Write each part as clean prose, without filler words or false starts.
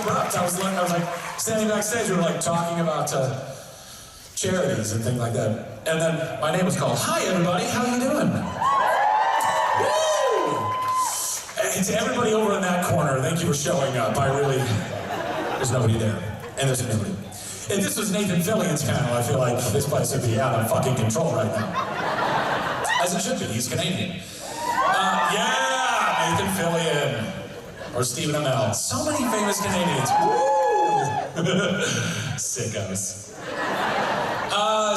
abrupt. I was like standing backstage, we were like talking about charities and things like that. And then my name was called. Hi everybody, how you doing? Woo! And to everybody over in that corner, thank you for showing up. There's nobody there. And there's nobody. If this was Nathan Fillion's panel, I feel like this place would be out of fucking control right now. As it should be, he's Canadian. Yeah, Nathan Fillion. Or Stephen Amell. So many famous Canadians. Woo! Sickos. Wow,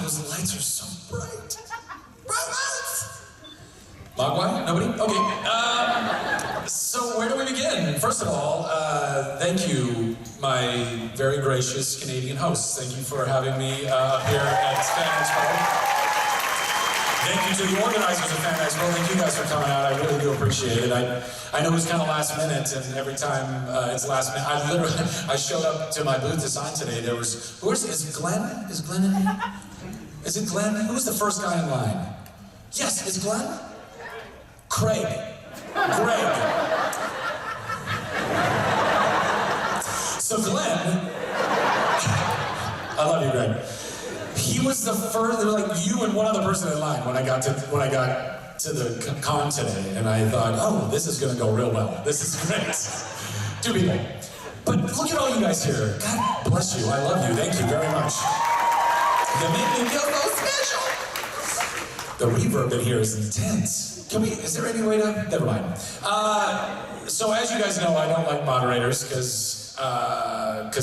those lights are so bright. Bright lights! Mogwai? Nobody? Okay. So where do we begin? First of all, thank you, my very gracious Canadian hosts. Thank you for having me up here at Fan Expo. Thank you to the organizers of Fan Expo. Thank you guys for coming out. I really do appreciate it. I know it's kind of last minute, and every time it's last minute, I showed up to my booth to sign today. There was, is Glenn in here? Is it Glenn? Who was the first guy in line? Yes, it's Glenn? Greg. So Glenn, I love you, Greg. He was the first. There were like you and one other person in line when I got to the con today, and I thought, oh, this is going to go real well. This is great. 2 people. But look at all you guys here. God bless you. I love you. Thank you very much. You make me feel so special. The reverb in here is intense. Is there any way to? Never mind. So as you guys know, I don't like moderators because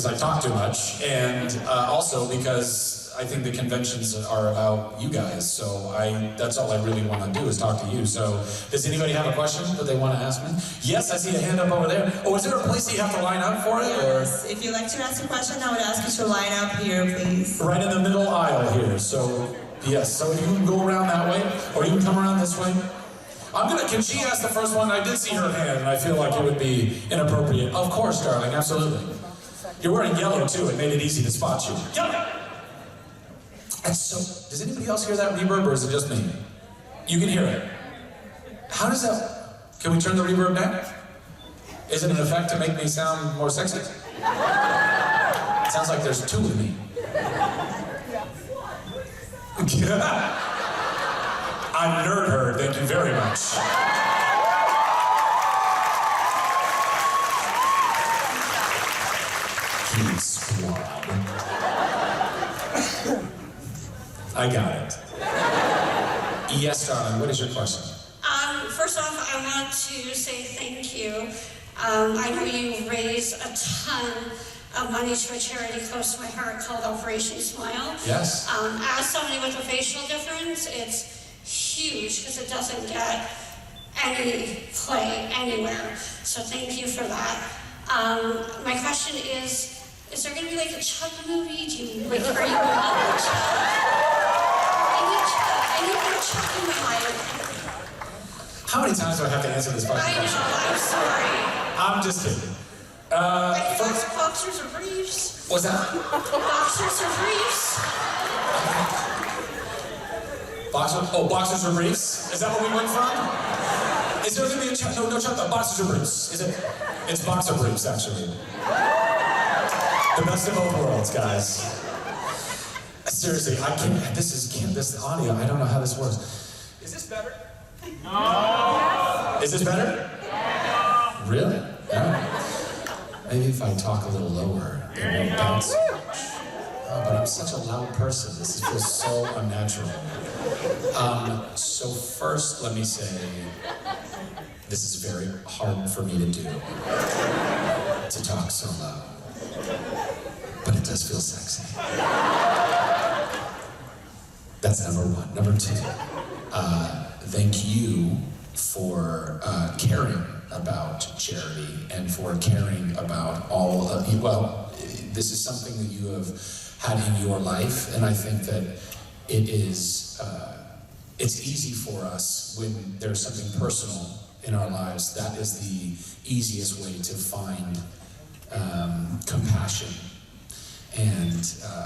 I talk too much, and also because I think the conventions are about you guys, so that's all I really want to do is talk to you. So, does anybody have a question that they want to ask me? Yes, I see a hand up over there. Oh, is there a place you have to line up for it? Yes, if you'd like to ask a question, I would ask you to line up here, please. Right in the middle aisle here, so, yes. So you can go around that way, or you can come around this way. Can she ask the first one? I did see her hand, and I feel like it would be inappropriate. Of course, darling, absolutely. You're wearing yellow, too. It made it easy to spot you. Yellow! And so, does anybody else hear that reverb, or is it just me? You can hear it. How does that... Can we turn the reverb down? Is it an effect to make me sound more sexy? It sounds like there's 2 of me. I'm nerd herd, thank you very much. I got it. Yes, darling, what is your question? First off, I want to say thank you. I know you raise a ton of money to a charity close to my heart called Operation Smile. Yes. As somebody with a facial difference, it's huge because it doesn't get any play anywhere. So thank you for that. My question is there going to be like a Chuck movie? Are you going to love Chuck? I need more Chuck in my life. How many times do I have to answer this fucking question? I know, I'm sorry. I'm just kidding. Boxers or briefs? What's that? Boxers or briefs? Boxers or briefs? Is that what we went from? Is there going to be a Chuck? No, Chuck, boxers or briefs? Is it? It's boxer briefs, actually. The best of both worlds, guys. Seriously, this audio, I don't know how this works. Is this better? No! Is this better? Yeah. Really? Yeah. Maybe if I talk a little lower, it won't bounce so much. Oh, but I'm such a loud person. This feels so unnatural. So first, let me say, this is very hard for me to do, to talk so loud. But it does feel sexy. That's number 1. Number 2, thank you for caring about charity and for caring about all of you. Well, this is something that you have had in your life, and I think that it is, it's easy for us when there's something personal in our lives. That is the easiest way to find compassion And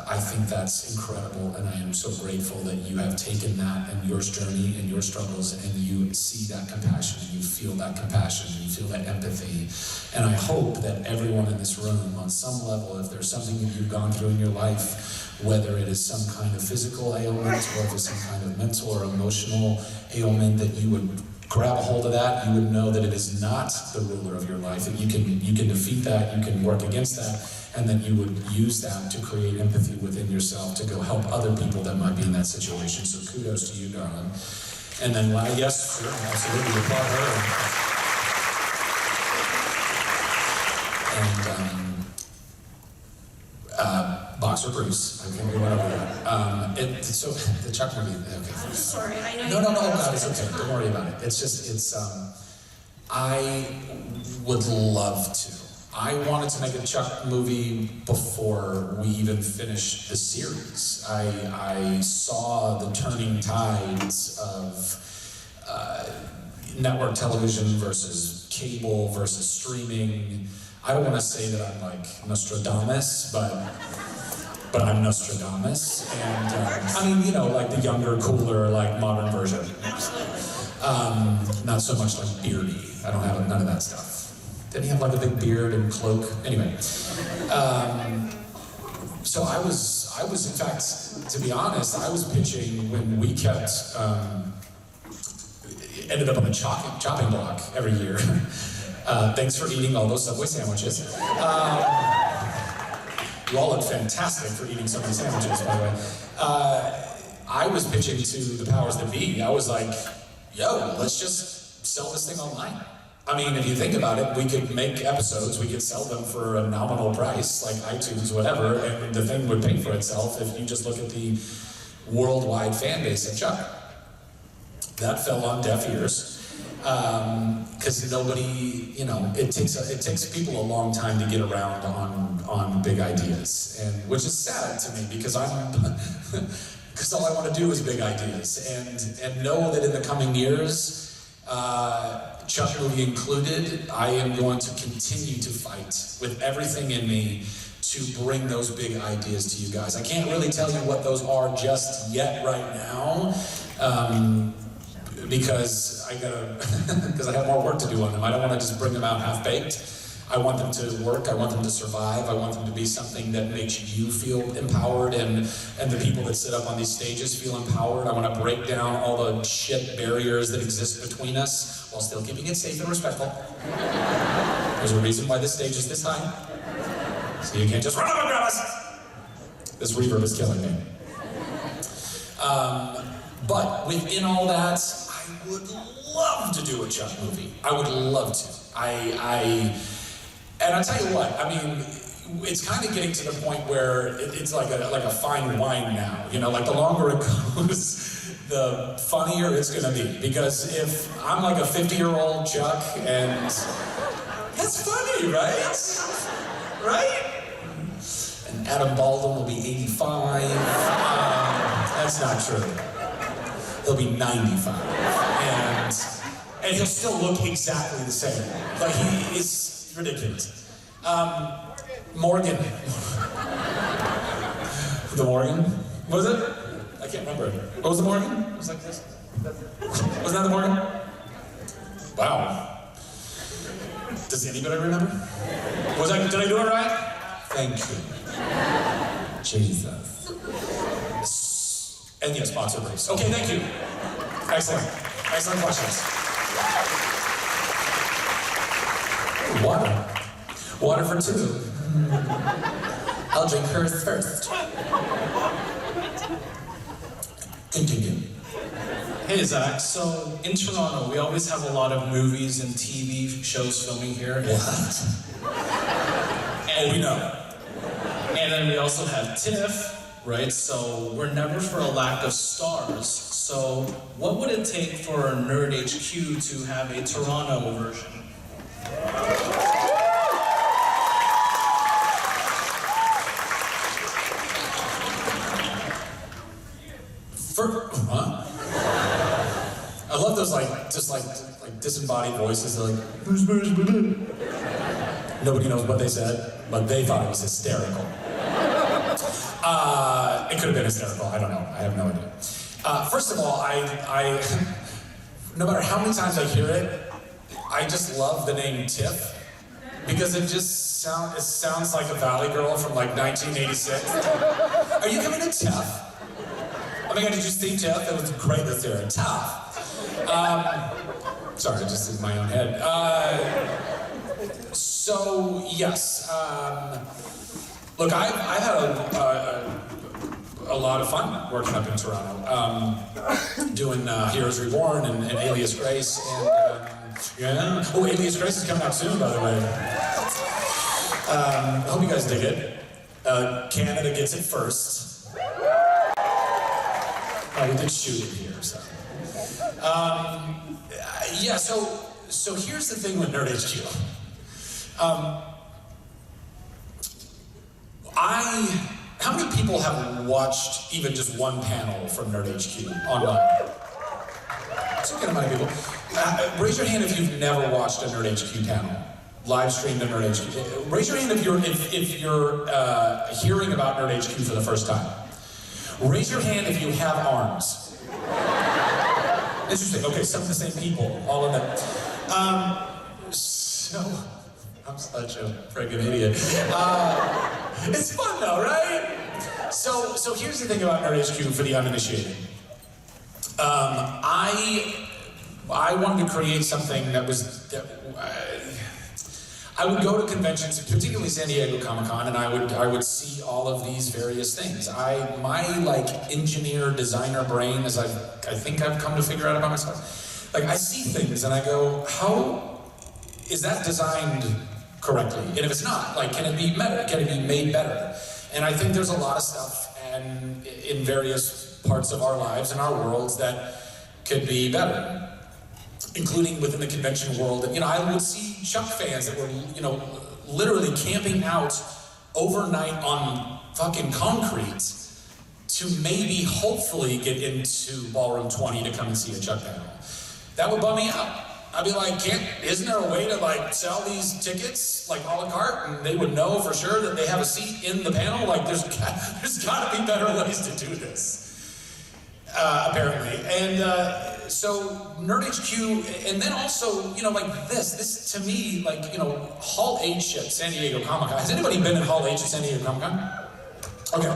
I think that's incredible, and I am so grateful that you have taken that and your journey and your struggles, and you see that compassion, and you feel that compassion, and you feel that empathy. And I hope that everyone in this room, on some level, if there's something that you've gone through in your life, whether it is some kind of physical ailment, or if it's some kind of mental or emotional ailment, that you would grab a hold of that. You would know that it is not the ruler of your life, that you can defeat that, you can work against that, and then you would use that to create empathy within yourself to go help other people that might be in that situation. So kudos to you, darling. And then, yes, sure, absolutely, applaud her. And Boxer Bruce, I think we went over that. So the Chuck movie, okay. I'm sorry, I know. No, God, it's okay. Don't worry about it. I would love to. I wanted to make a Chuck movie before we even finished the series. I saw the turning tides of network television versus cable versus streaming. I don't want to say that I'm like Nostradamus, but I'm Nostradamus. And I mean, you know, like the younger, cooler, like modern version. Absolutely. Not so much like beardy. I don't have none of that stuff. Did he have like a big beard and cloak? Anyway. So I was in fact, to be honest, I was pitching when we kept, ended up on the chopping block every year. Thanks for eating all those Subway sandwiches. You all look fantastic for eating Subway sandwiches, by the way. I was pitching to the powers that be. I was like, yo, let's just sell this thing online. I mean, if you think about it, we could make episodes, we could sell them for a nominal price, like iTunes, whatever, and the thing would pay for itself if you just look at the worldwide fan base of Chuck. That fell on deaf ears, because nobody, you know, it takes people a long time to get around on big ideas, and which is sad to me, because because all I want to do is big ideas, and know that in the coming years, Chuck movie included, I am going to continue to fight with everything in me to bring those big ideas to you guys. I can't really tell you what those are just yet right now, because I have more work to do on them. I don't want to just bring them out half-baked. I want them to work, I want them to survive, I want them to be something that makes you feel empowered, and the people that sit up on these stages feel empowered. I want to break down all the shit barriers that exist between us while still keeping it safe and respectful. There's a reason why this stage is this high, so you can't just run up and grab us. This reverb is killing me. But within all that, I would love to do a Chuck movie. I would love to. And I'll tell you what, I mean, it's kind of getting to the point where it's like a fine wine now. You know, like the longer it goes, the funnier it's gonna be. Because if I'm like a 50-year-old Chuck, and that's funny, right? Right? And Adam Baldwin will be 85. That's not true. He'll be 95. And he'll still look exactly the same. Like he is ridiculous. Morgan. The Morgan? What was it? I can't remember. What was the Morgan? It was like this. Wasn't that the Morgan? Wow. Does anybody remember? Did I do it right? Thank you. Jesus. And yes, Boxer Bruce. Okay, thank you. Excellent. Excellent questions. Water. Water for two. I'll drink hers first. Continue. Hey Zach, so in Toronto, we always have a lot of movies and TV shows filming here. What? And We know. And then we also have TIFF, right? So we're never for a lack of stars. So what would it take for Nerd HQ to have a Toronto version? Huh? I love those like disembodied voices. They're like, nobody knows what they said, but they thought it was hysterical. It could have been hysterical. I don't know. I have no idea. First of all, I no matter how many times I hear it, I just love the name Tiff because it sounds like a Valley Girl from like 1986. Are you coming to Tiff? Oh my God, did you see Tiff? It was great this year. Tough. Sorry, just in my own head. So yes, look, I've had a lot of fun working up in Toronto, doing Heroes Reborn and Alias Grace, and oh, Alias Grace is coming out soon, by the way. I hope you guys dig it. Canada gets it first. We did shoot it here, so. Yeah, so here's the thing with Nerd HQ. How many people have watched even just one panel from Nerd HQ online? It's a good amount of people. Raise your hand if you've never watched a Nerd HQ panel. Live streamed a Nerd HQ. Raise your hand if you're hearing about Nerd HQ for the first time. Raise your hand if you have arms. Interesting. Okay, some of the same people, all of them. So, I'm such a friggin' idiot. It's fun though, right? So here's the thing about Nerd HQ for the uninitiated. I wanted to create something that I would go to conventions, particularly San Diego Comic-Con, and I would see all of these various things. My like engineer designer brain, as I think I've come to figure out about myself, like I see things and I go, how is that designed correctly? And if it's not, like, can it be better? Can it be made better? And I think there's a lot of stuff and in various parts of our lives and our worlds that could be better, including within the convention world. And, I would see Chuck fans that were, literally camping out overnight on fucking concrete to maybe, hopefully, get into Ballroom 20 to come and see a Chuck panel. That would bum me out. I'd be like, isn't there a way to like sell these tickets like a la carte, and they would know for sure that they have a seat in the panel? Like, there's got to be better ways to do this, apparently. And so Nerd HQ, and then also, like this to me, like, Hall H at San Diego Comic-Con. Has anybody been at Hall H at San Diego Comic-Con? Okay.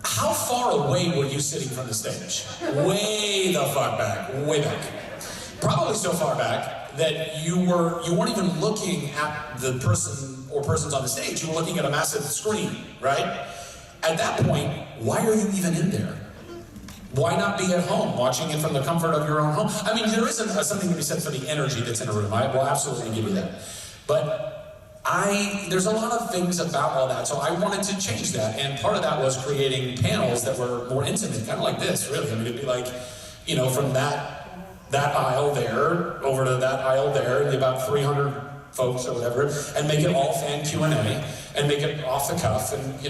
How far away were you sitting from the stage? Way the fuck back, way back. Probably so far back that you weren't even looking at the person or persons on the stage. You were looking at a massive screen, right? At that point, why are you even in there? Why not be at home, watching it from the comfort of your own home? I mean, there is something to be said for the energy that's in a room. I will absolutely give you that. But there's a lot of things about all that, so I wanted to change that. And part of that was creating panels that were more intimate, kind of like this, really. I mean, it'd be like, from that aisle there, over to that aisle there, and about 300 folks or whatever, and make it all fan Q&A, and make it off the cuff, and,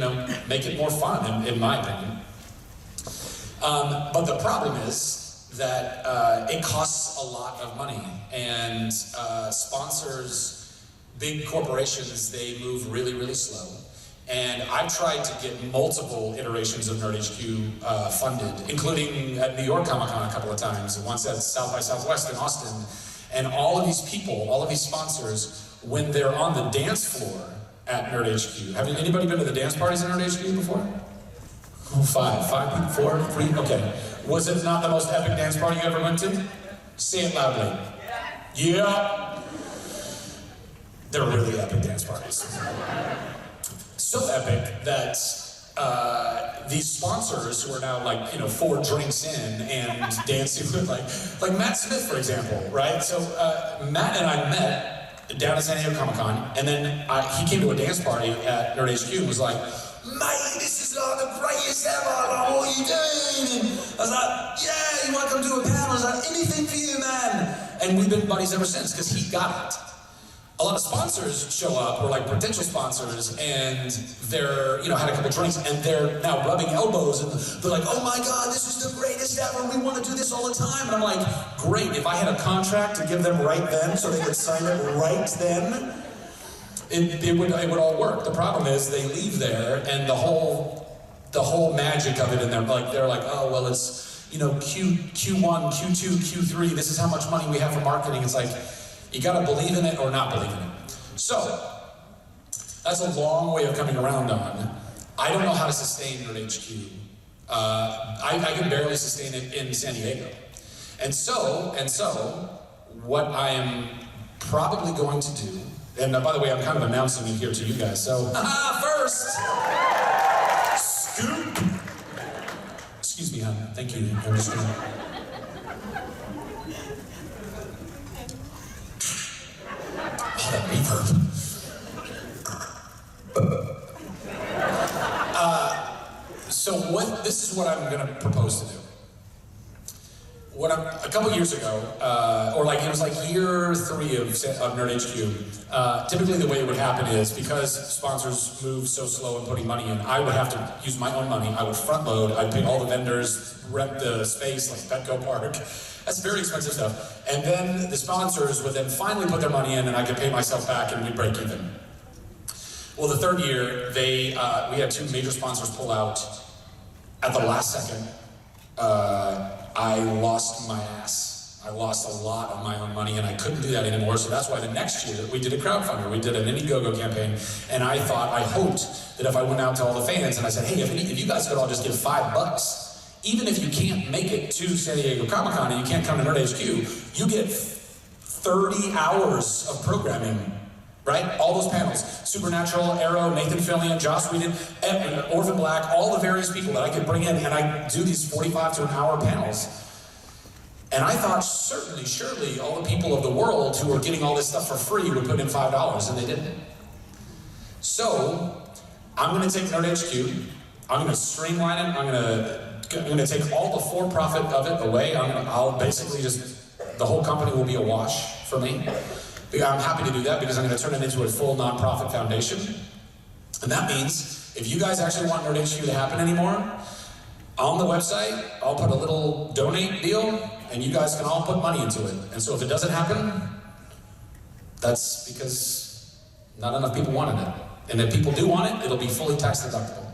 make it more fun, in my opinion. But the problem is that it costs a lot of money, and sponsors, big corporations, they move really, really slow. And I've tried to get multiple iterations of Nerd HQ funded, including at New York Comic Con a couple of times, and once at South by Southwest in Austin. And all of these people, all of these sponsors, when they're on the dance floor at Nerd HQ, have anybody been to the dance parties at Nerd HQ before? Oh, five people, 4, 3, okay. Was it not the most epic dance party you ever went to? Say it loudly. Yeah. They're really epic dance parties. So epic that these sponsors who are now like 4 drinks in and dancing with like Matt Smith, for example, right? So Matt and I met down at San Diego Comic-Con, and then he came to a dance party at Nerd HQ and was like, "Mate, this is like the greatest ever, like, what are you doing?" And I was like, "Yeah, you want to come do a panel?" I was like, "Anything for you, man." And we've been buddies ever since, because he got it. A lot of sponsors show up, or like potential sponsors, and they're, had a couple drinks, and they're now rubbing elbows, and they're like, "Oh my God, this is the greatest ever, we want to do this all the time." And I'm like, great, if I had a contract to give them right then, so they could sign it right then, it would all work. The problem is they leave there, and the whole the whole magic of it, and they're like, oh, well, it's, you know, Q1, Q2, Q3, this is how much money we have for marketing. It's like, you gotta believe in it or not believe in it. So, that's a long way of coming around on. I don't know how to sustain Nerd HQ. I can barely sustain it in San Diego. And so, what I am probably going to do, and by the way, I'm kind of announcing it here to you guys, so, first, scoop. Excuse me, hon. Thank you. I'm just gonna... Oh, that reverb. So this is what I'm gonna propose to do. A couple years ago, or like it was like year 3 of Nerd HQ, typically the way it would happen is because sponsors move so slow in putting money in, I would have to use my own money. I would front load, I'd pay all the vendors, rent the space like Petco Park. That's very expensive stuff. And then the sponsors would then finally put their money in and I could pay myself back and we'd break even. Well, the third year, we had 2 major sponsors pull out at the last second. I lost my ass. I lost a lot of my own money and I couldn't do that anymore, so that's why the next year we did a crowdfunder. We did an Indiegogo campaign, and I hoped that if I went out to all the fans and I said, hey, if you guys could all just give $5, even if you can't make it to San Diego Comic-Con and you can't come to Nerd HQ, you get 30 hours of programming. Right? All those panels. Supernatural, Arrow, Nathan Fillion, Joss Whedon, Orphan Black, all the various people that I could bring in, and I do these 45 to an hour panels. And I thought surely, all the people of the world who are getting all this stuff for free would put in $5, and they didn't. So, I'm gonna take Nerd HQ, I'm gonna streamline it, I'm gonna take all the for-profit of it away, I'll basically the whole company will be a wash for me. I'm happy to do that because I'm going to turn it into a full nonprofit foundation. And that means if you guys actually want Nerd HQ to happen anymore, on the website, I'll put a little donate deal and you guys can all put money into it. And so if it doesn't happen, that's because not enough people wanted it. And if people do want it, it'll be fully tax deductible.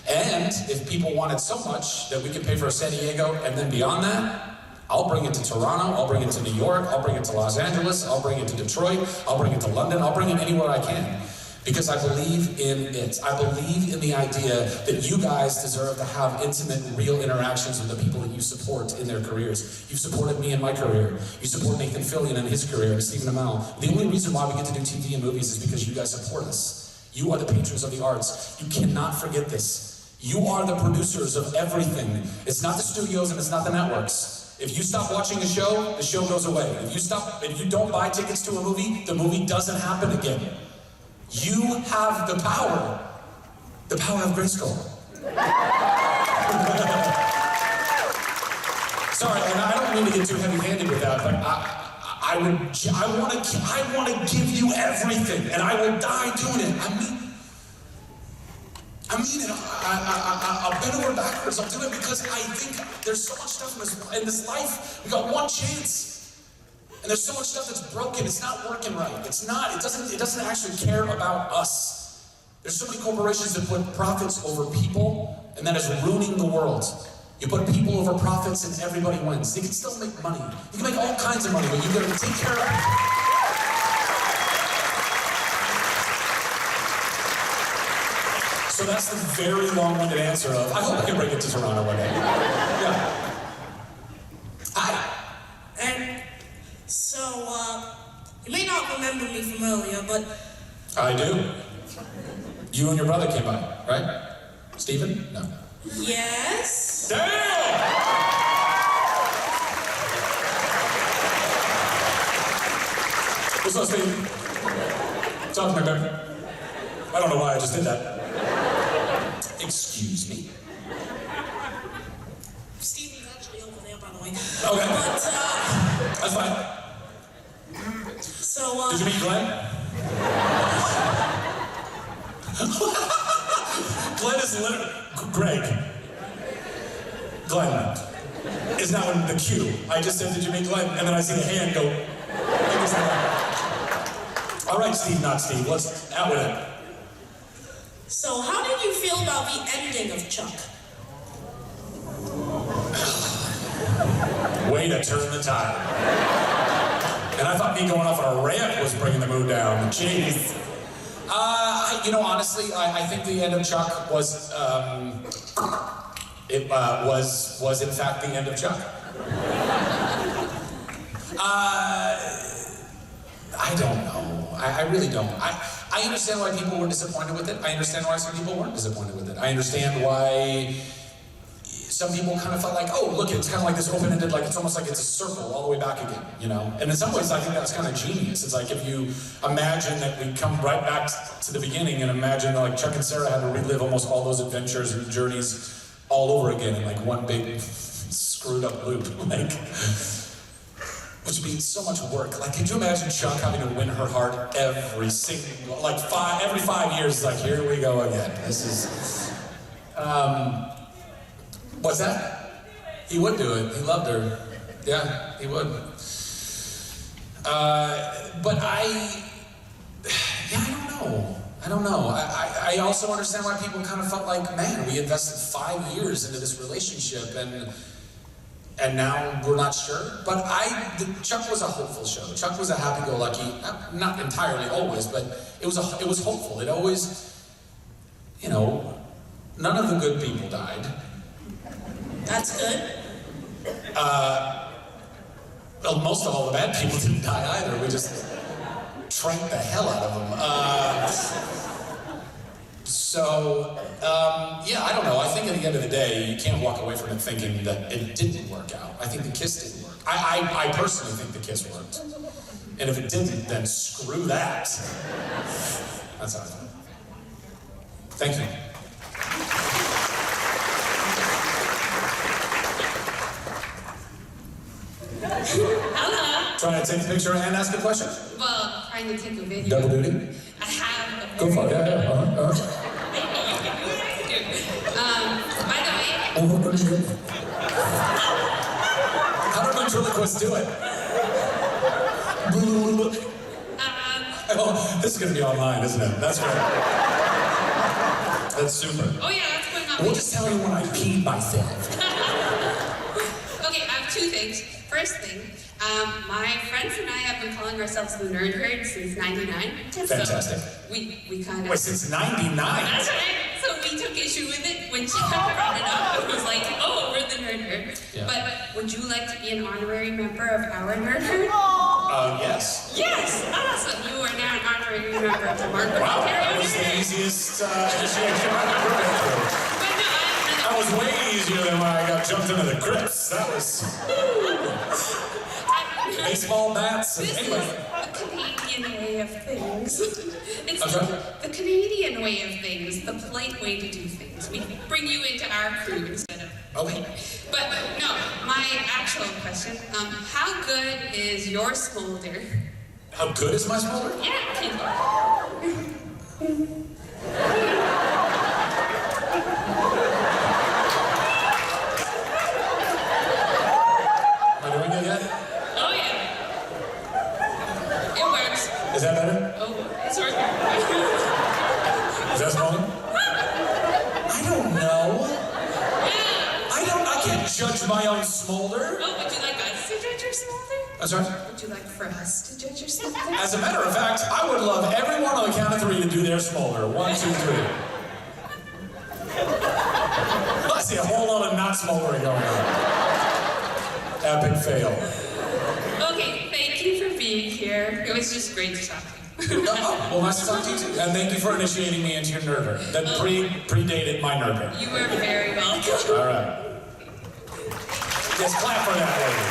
And if people want it so much that we can pay for San Diego and then beyond that, I'll bring it to Toronto, I'll bring it to New York, I'll bring it to Los Angeles, I'll bring it to Detroit, I'll bring it to London, I'll bring it anywhere I can. Because I believe in it. I believe in the idea that you guys deserve to have intimate, real interactions with the people that you support in their careers. You've supported me in my career. You support Nathan Fillion in his career, and Stephen Amell. The only reason why we get to do TV and movies is because you guys support us. You are the patrons of the arts. You cannot forget this. You are the producers of everything. It's not the studios and it's not the networks. If you stop watching the show goes away. If you don't buy tickets to a movie, the movie doesn't happen again. You have the power of Grayskull. Sorry, and I don't mean to get too heavy-handed with that, but I want to give you everything, and I will die doing it. I mean it. I'll bend over backwards. I'll do it because I think there's so much stuff in this life. We got one chance, and there's so much stuff that's broken. It's not working right. It's not. It doesn't actually care about us. There's so many corporations that put profits over people, and that is ruining the world. You put people over profits, and everybody wins. They can still make money. You can make all kinds of money, but you got to take care of people. So that's the very long-winded answer of, I hope I can bring it to Toronto one day. Yeah. Hi. And so, you may not remember me from earlier, but... I do. You and your brother came by, right? Stephen? No. Yes? Damn! What's up, Steve? Talk to me, baby. I don't know why I just did that. Excuse me. Steven's actually over there, by the way. Okay. But, that's fine. So, did you meet Glenn? Glenn is literally... Greg. Glenn is now in the queue. I just said, did you meet Glenn? And then I see the hand go... All right, Steve, not Steve. Let's out with it. So, how did do you feel about the ending of Chuck? Way to turn the tide. And I thought me going off on a rant was bringing the mood down. Jeez. Honestly, I think the end of Chuck was, was in fact the end of Chuck. I don't know. I really don't. I understand why people were disappointed with it. I understand why some people weren't disappointed with it. I understand why some people kind of felt like, oh, look, it's kind of like this open-ended, like it's almost like it's a circle all the way back again, you know? And in some ways, I think that's kind of genius. It's like if you imagine that we come right back to the beginning and imagine that like Chuck and Sarah had to relive almost all those adventures and journeys all over again in like one big screwed up loop, like, which would be so much work. Like, could you imagine Chuck having to win her heart every 5 years, like, here we go again. This is, what's that? He would do it. He loved her. Yeah, he would. But I don't know. I also understand why people kind of felt like, man, we invested 5 years into this relationship and now we're not sure. But Chuck was a hopeful show. Chuck was a happy-go-lucky, not entirely always, but it was hopeful. It always, none of the good people died. That's good. Well, most of all the bad people didn't die either. We just tranked the hell out of them. I don't know. I think at the end of the day, you can't walk away from it thinking that it didn't work out. I think the kiss didn't work. I personally think the kiss worked. And if it didn't, then screw that. That's how I feel. Thank you. Hello. Trying to take a picture and ask a question? Well, trying to take a video. Double duty? I have a Go for it. Yeah. By the way, How do ventriloquists do it? Oh, this is going to be online, isn't it? That's right. That's super. oh yeah, that's going on. We'll just tell you when I peed myself. Okay, I have two things. First thing, my friends and I have been calling ourselves the Nerd Herd since '99. Fantastic. So we kind of. Wait, since '99? That's right. So we took issue with it when Chuck brought it up. It was like, oh, we're the Nerd Herd. Yeah. But would you like to be an honorary member of our Nerd Herd? Yes. Yes, awesome. You are now an honorary member of the Mark Wow, Ontario that was Nerd the Herd. easiest initiation I've ever been through. But no, That was way easier than when I got jumped into the crypts. That was baseball bats. This Anyway. is the Canadian way of things. It's I'm sorry? the Canadian way of things, the polite way to do things. We bring you into our crew instead of. Okay. But no, my actual question, how good is your smolder? How good is my smolder? Yeah, people. Am I doing it yet? Oh yeah. It works. Is that better? Oh, it's working. Is that smaller? I don't know. Yeah. I can't judge my own smolder. Oh, would you like us to judge your smolder? That's right. Would you like for us to judge your smolder? As a matter of fact, I would love everyone on the count of 3 to do their smolder. 1, 2, 3. I see a whole lot of not smoldering going on. Epic fail. Okay, thank you for being here. It was just great to talk to you. Well, nice to talk to you too. And thank you for initiating me into your nerder. That predated my nerder. You are very welcome. All right. Yes, clap for that lady.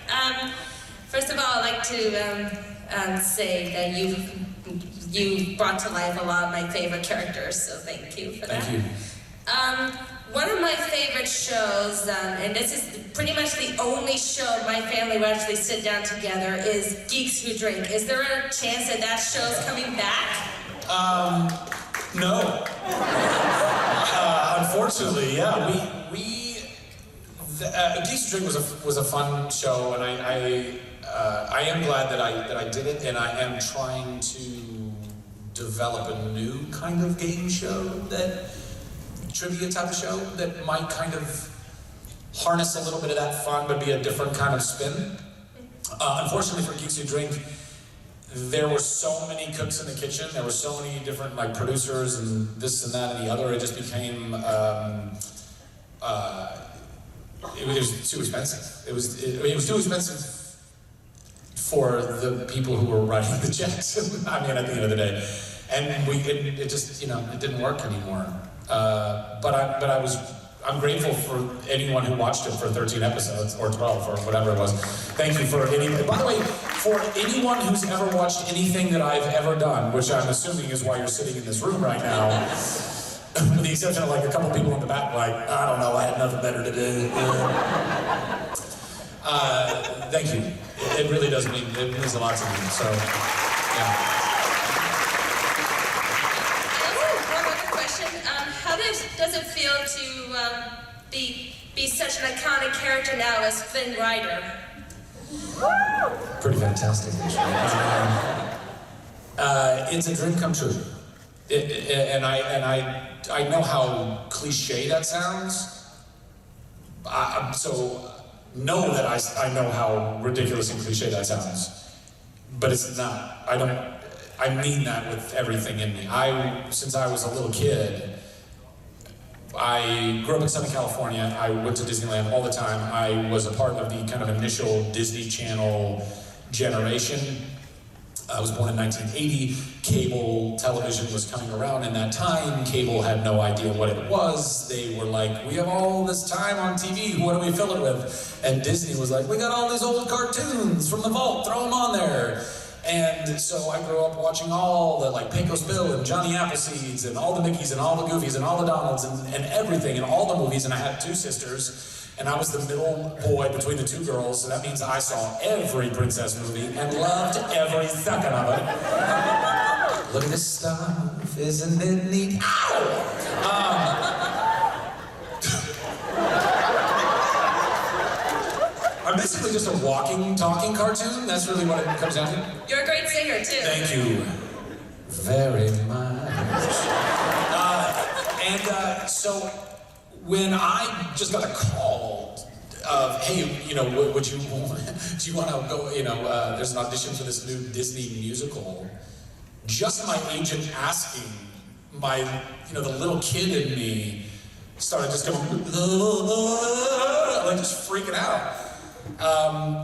Hi. First of all, I'd like to say that you brought to life a lot of my favorite characters, so thank you for that. Thank you. One of my favorite shows, and this is pretty much the only show my family would actually sit down together, is Geeks Who Drink. Is there a chance that that show's coming back? No. Unfortunately, yeah. Geeks Who Drink was a fun show, and I am glad that I did it, and I am trying to develop a new kind of game show, that trivia type of show that might kind of harness a little bit of that fun but be a different kind of spin. Unfortunately for Geeks Who Drink, there were so many cooks in the kitchen, there were so many different like producers and this and that and the other, it just became, it was too expensive. It was too expensive for the people who were writing the checks, I mean, at the end of the day. And it just, you know, it didn't work anymore. I'm grateful for anyone who watched it for 13 episodes, or 12, or whatever it was. Thank you for by the way, for anyone who's ever watched anything that I've ever done, which I'm assuming is why you're sitting in this room right now, with the exception of like a couple people in the back, like, I don't know, I had nothing better to do. Thank you. It really does mean, it means a lot to me, so, yeah. One other question. How does it feel to be such an iconic character now as Flynn Rider? Pretty fantastic, actually. It's a dream come true. And I know how cliche that sounds. So know that I know how ridiculous and cliche that sounds. But it's not. I mean that with everything in me. Since I was a little kid, I grew up in Southern California. I went to Disneyland all the time. I was a part of the kind of initial Disney Channel generation. I was born in 1980. Cable television was coming around in that time. Cable had no idea what it was. They were like, we have all this time on TV, what do we fill it with? And Disney was like, we got all these old cartoons from the vault, throw them on there. And so I grew up watching all the, like, Pecos Bill and Johnny Appleseeds and all the Mickeys and all the Goofies and all the Donalds and everything and all the movies. And I had 2 sisters. And I was the middle boy between the 2 girls, so that means I saw every princess movie and loved every second of it. Look at this stuff, isn't it neat? Ow! I'm basically just a walking, talking cartoon. That's really what it comes down to. You're a great singer, too. Thank you very much. So when I just got a call of, hey, you know, do you want to go, you know, there's an audition for this new Disney musical. Just my agent asking, my, you know, the little kid in me started just going, like just freaking out.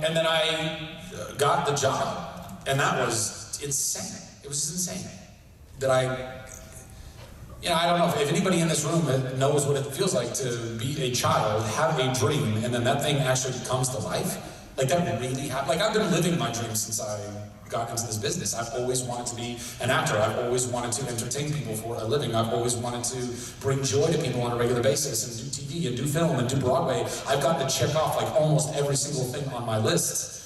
And then I got the job, and that was insane. It was insane that you know, I don't know if anybody in this room knows what it feels like to be a child, have a dream, and then that thing actually comes to life. Like that really happened. Like I've been living my dream since I got into this business. I've always wanted to be an actor. I've always wanted to entertain people for a living. I've always wanted to bring joy to people on a regular basis and do TV and do film and do Broadway. I've gotten to check off like almost every single thing on my list.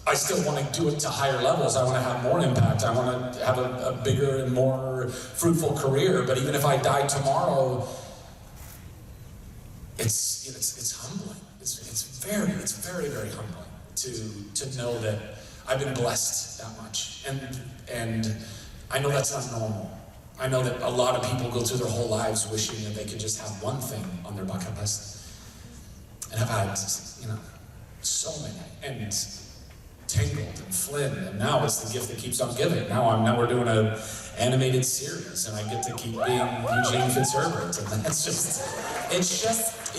I still want to do it to higher levels. I want to have more impact. I want to have a bigger and more fruitful career. But even if I die tomorrow, it's humbling. It's very, very humbling to know that I've been blessed that much. And I know that's not normal. I know that a lot of people go through their whole lives wishing that they could just have one thing on their bucket list. And I've had, you know, so many. And Tangled and Flynn, and now it's the gift that keeps on giving. Now we're doing an animated series, and I get to keep being Eugene Fitzherbert, and that's just, it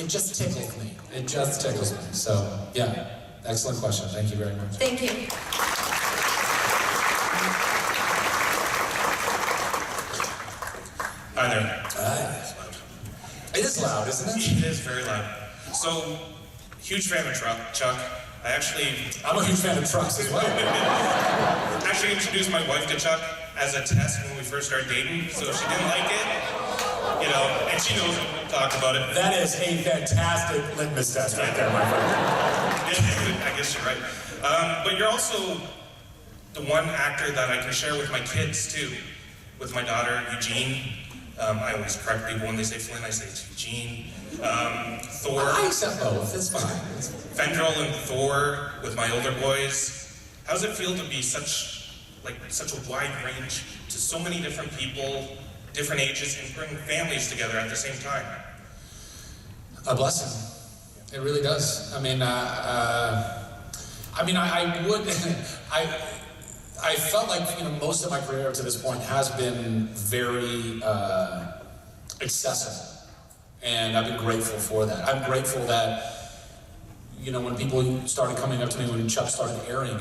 just tickles me. It just tickles me. So yeah, excellent question. Thank you very much. Thank you. Hi there. Hi. It is loud, isn't it? It is very loud. So, huge fan of Chuck. I'm a huge fan of trucks as well. Actually introduced my wife to Chuck as a test when we first started dating, so if she didn't like it, you know, and she knows when we talk about it. That is a fantastic litmus test right there, my friend. I guess you're right. But you're also the one actor that I can share with my kids, too. With my daughter, Eugene. I always correct people when they say Flynn, I say it's Eugene. Thor. I accept both, it's fine. Fendrel and Thor with my older boys. How does it feel to be such like such a wide range to so many different people, different ages, and bring families together at the same time. A blessing. It really does. I mean, I felt like, most of my career to this point has been very accessible. And I've been grateful for that. I'm grateful that, when people started coming up to me when Chuck started airing,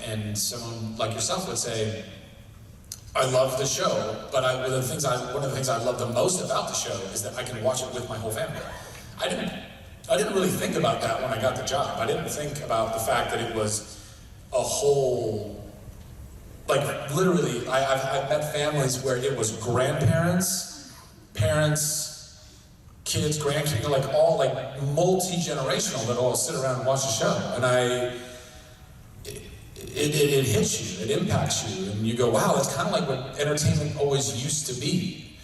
and someone like yourself would say, I love the show, but one of the things I love the most about the show is that I can watch it with my whole family. I didn't really think about that when I got the job. I didn't think about the fact that it was a whole, literally, I've met families where it was grandparents, parents, kids, grandkids, all multi-generational that all sit around and watch the show. And it hits you, it impacts you, and you go, wow, that's kind of like what entertainment always used to be.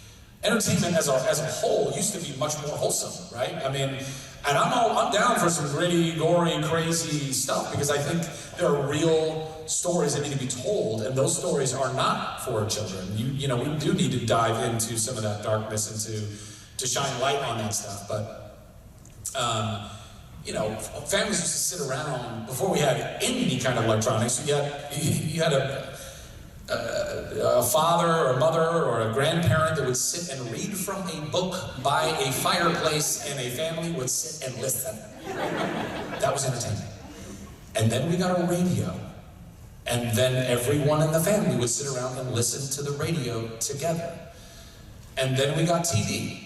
Entertainment as a whole used to be much more wholesome, right? I mean, and I'm down for some gritty, gory, crazy stuff, because I think there are real stories that need to be told, and those stories are not for children. We do need to dive into some of that darkness and to shine light on that stuff. But families used to sit around before we had any kind of electronics. You had a father or a mother or a grandparent that would sit and read from a book by a fireplace, and a family would sit and listen. That was entertainment. And then we got a radio, and then everyone in the family would sit around and listen to the radio together. And then we got TV,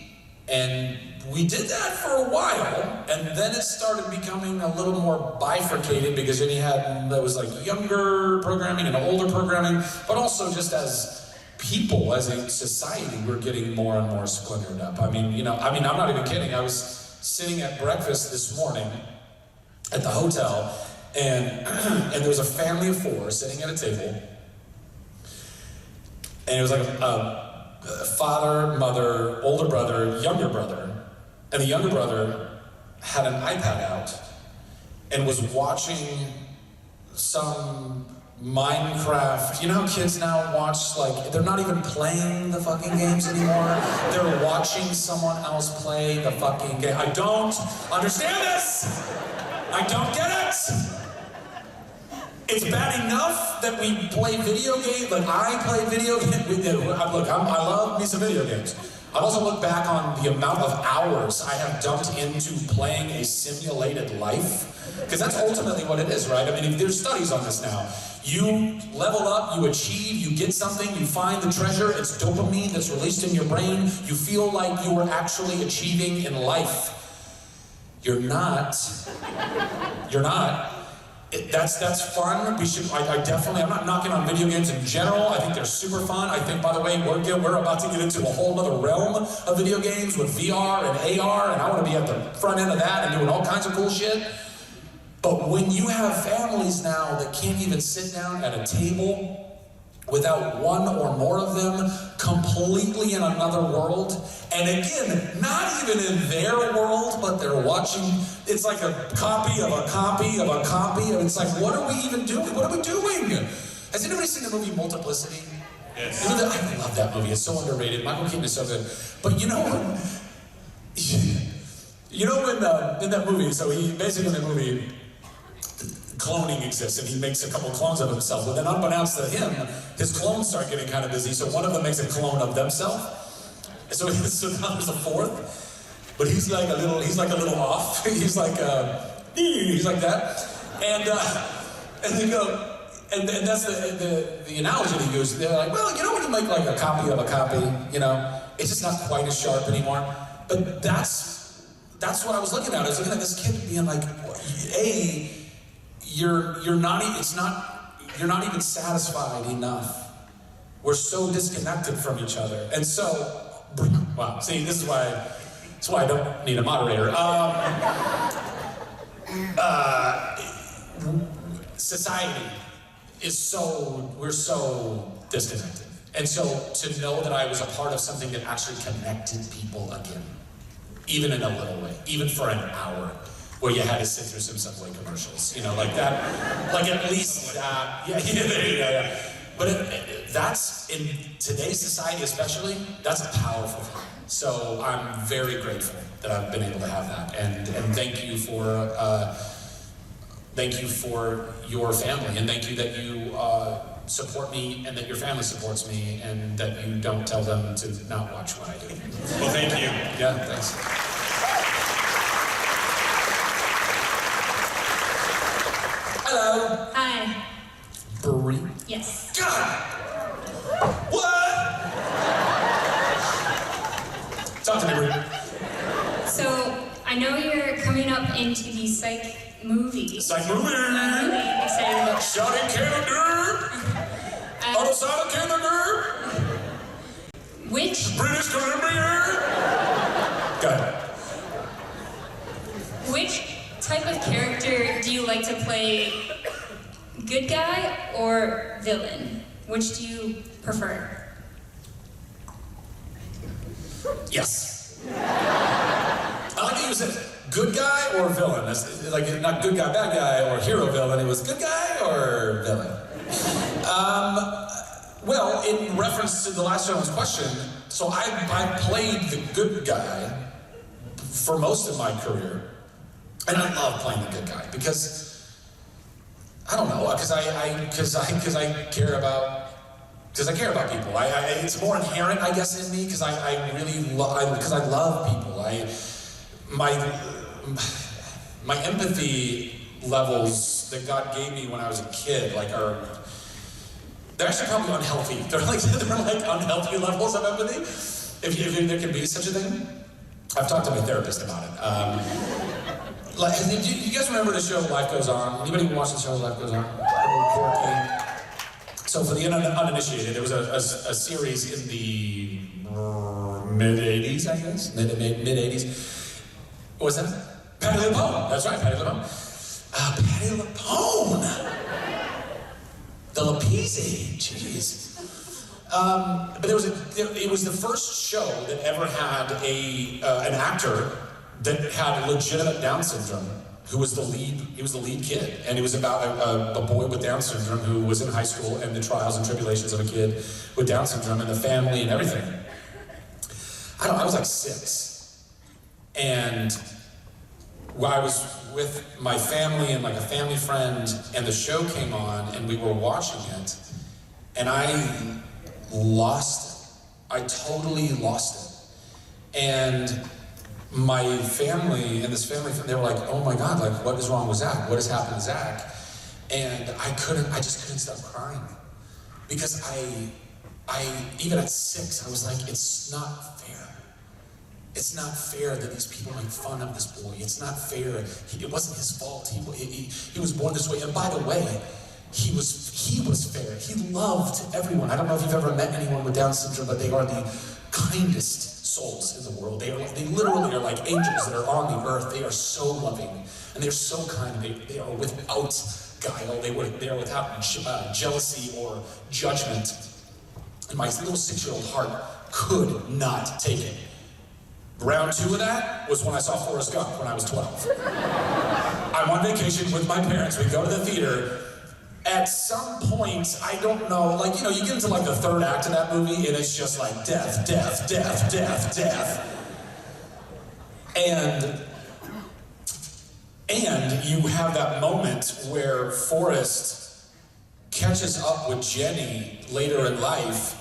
and we did that for a while, and then it started becoming a little more bifurcated, because then there was younger programming and older programming, but also just as people, as a society, we're getting more and more splintered up. I'm not even kidding. I was sitting at breakfast this morning at the hotel, and there was a family of 4 sitting at a table, and it was father, mother, older brother, younger brother. And the younger brother had an iPad out and was watching some Minecraft. You know how kids now watch, they're not even playing the fucking games anymore? They're watching someone else play the fucking game. I don't understand this! I don't get it! It's bad enough that we play video games, I play video games. Look, I love me some video games. I've also looked back on the amount of hours I have dumped into playing a simulated life, because that's ultimately what it is, right? I mean, there's studies on this now. You level up, you achieve, you get something, you find the treasure, it's dopamine that's released in your brain, you feel like you are actually achieving in life. You're not. You're not. That's fun. I'm not knocking on video games in general. I think they're super fun. I think, by the way, we're about to get into a whole other realm of video games with VR and AR, and I want to be at the front end of that and doing all kinds of cool shit. But when you have families now that can't even sit down at a table without one or more of them completely in another world, and again, not even in their world, but they're watching, it's like a copy of a copy of a copy, and it's like, what are we even doing? What are we doing? Has anybody seen the movie Multiplicity? Yes. I love that movie, it's so underrated. Michael Keaton is so good. But in that movie, so he basically in the movie, cloning exists, and he makes a couple clones of himself. But then unbeknownst to him, his clones start getting kind of busy, so one of them makes a clone of themselves. So now there's a 4th, but he's like a little off. He's like that. And they go, and that's the analogy they use. They're like, well, when you make a copy of a copy, it's just not quite as sharp anymore. But that's what I was looking at. I was looking at this kid being like, you're not even satisfied enough. We're so disconnected from each other. And so, wow, see, this is why I don't need a moderator. Society is we're so disconnected. And so to know that I was a part of something that actually connected people again, even in a little way, even for an hour, where you had to sit through some Subway commercials, like that, at least that, yeah. But that's, in today's society especially, that's a powerful thing. So I'm very grateful that I've been able to have that. And thank you for your family, and thank you that you support me, and that your family supports me, and that you don't tell them to not watch what I do. Well, thank you. Yeah, thanks. Hello. Hi. Brie. Yes. God! What? Talk to me, Brie. So, I know you're coming up into the psych movie. Psych movie! I'm really excited about Shot in Canada! Outside of Canada! Which British Columbia! Go ahead. which type of character do you like to play? Good guy or villain? Which do you prefer? Yes. I like that you said good guy or villain. That's like not good guy, bad guy, or hero villain. It was good guy or villain. Well, in reference to the last gentleman's question, so I played the good guy for most of my career, and I love playing the good guy because I don't know, because I care about people. It's more inherent, I guess, in me because I really because I love people. My empathy levels that God gave me when I was a kid, they're actually probably unhealthy. They're like unhealthy levels of empathy, if there can be such a thing. I've talked to my therapist about it. Do you guys remember the show Life Goes On? Anybody watch the show Life Goes On? So for the uninitiated, there was a series in the mid-'80s, I guess? Mid-'80s. What was that? Patti LuPone. That's right, Patti LuPone. Patti LuPone! The Lapisi, jeez. But it was the first show that ever had an actor that had legitimate Down syndrome, who was the lead kid, and it was about a boy with Down syndrome who was in high school and the trials and tribulations of a kid with Down syndrome and the family and everything. I was like 6, and I was with my family and like a family friend, and the show came on, and we were watching it, and I lost it. I totally lost it, and my family and this family, they were like, "Oh my God, like what is wrong with Zach? What has happened to Zach?" And I just couldn't stop crying because I even at 6, I was like, it's not fair. It's not fair that these people make fun of this boy. It's not fair. It wasn't his fault. He was born this way. And by the way, he was fair. He loved everyone. I don't know if you've ever met anyone with Down syndrome, but they are the kindest souls in the world. They literally are like angels that are on the earth. They are so loving and they're so kind. They are without guile. They are without jealousy or judgment. And my little 6-year-old heart could not take it. Round 2 of that was when I saw Forrest Gump when I was 12. I'm on vacation with my parents. We go to the theater. At some point, I don't know, you get into the 3rd act of that movie, and it's just like death, death, death, death, death. And you have that moment where Forrest catches up with Jenny later in life,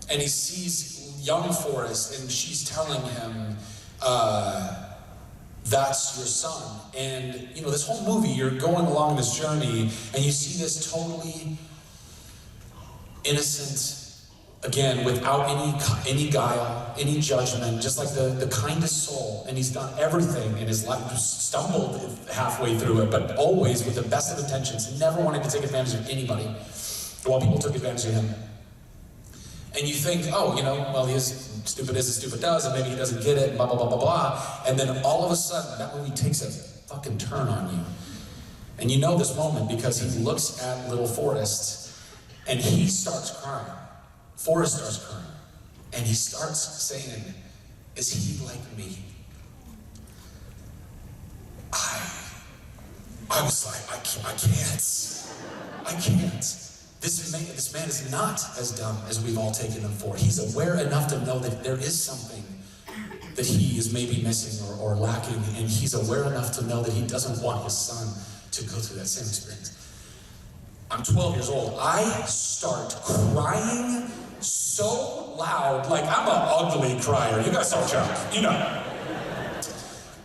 and he sees young Forrest, and she's telling him, that's your son. And, this whole movie, you're going along this journey, and you see this totally innocent, again, without any guile, any judgment, just like the kindest soul. And he's done everything in his life, just stumbled halfway through it, but always with the best of intentions, never wanted to take advantage of anybody, while people took advantage of him. And you think, he is stupid as a stupid does, and maybe he doesn't get it, blah, blah, blah, blah, blah. And then all of a sudden, that movie takes a fucking turn on you. And you know this moment because he looks at little Forrest, and he starts crying. Forrest starts crying. And he starts saying, is he like me? I was like, I can't. this man is not as dumb as we've all taken him for. He's aware enough to know that there is something that he is maybe missing or lacking, and he's aware enough to know that he doesn't want his son to go through that same experience. I'm 12 years old. I start crying so loud, like I'm an ugly crier. You guys saw Chuck, you know.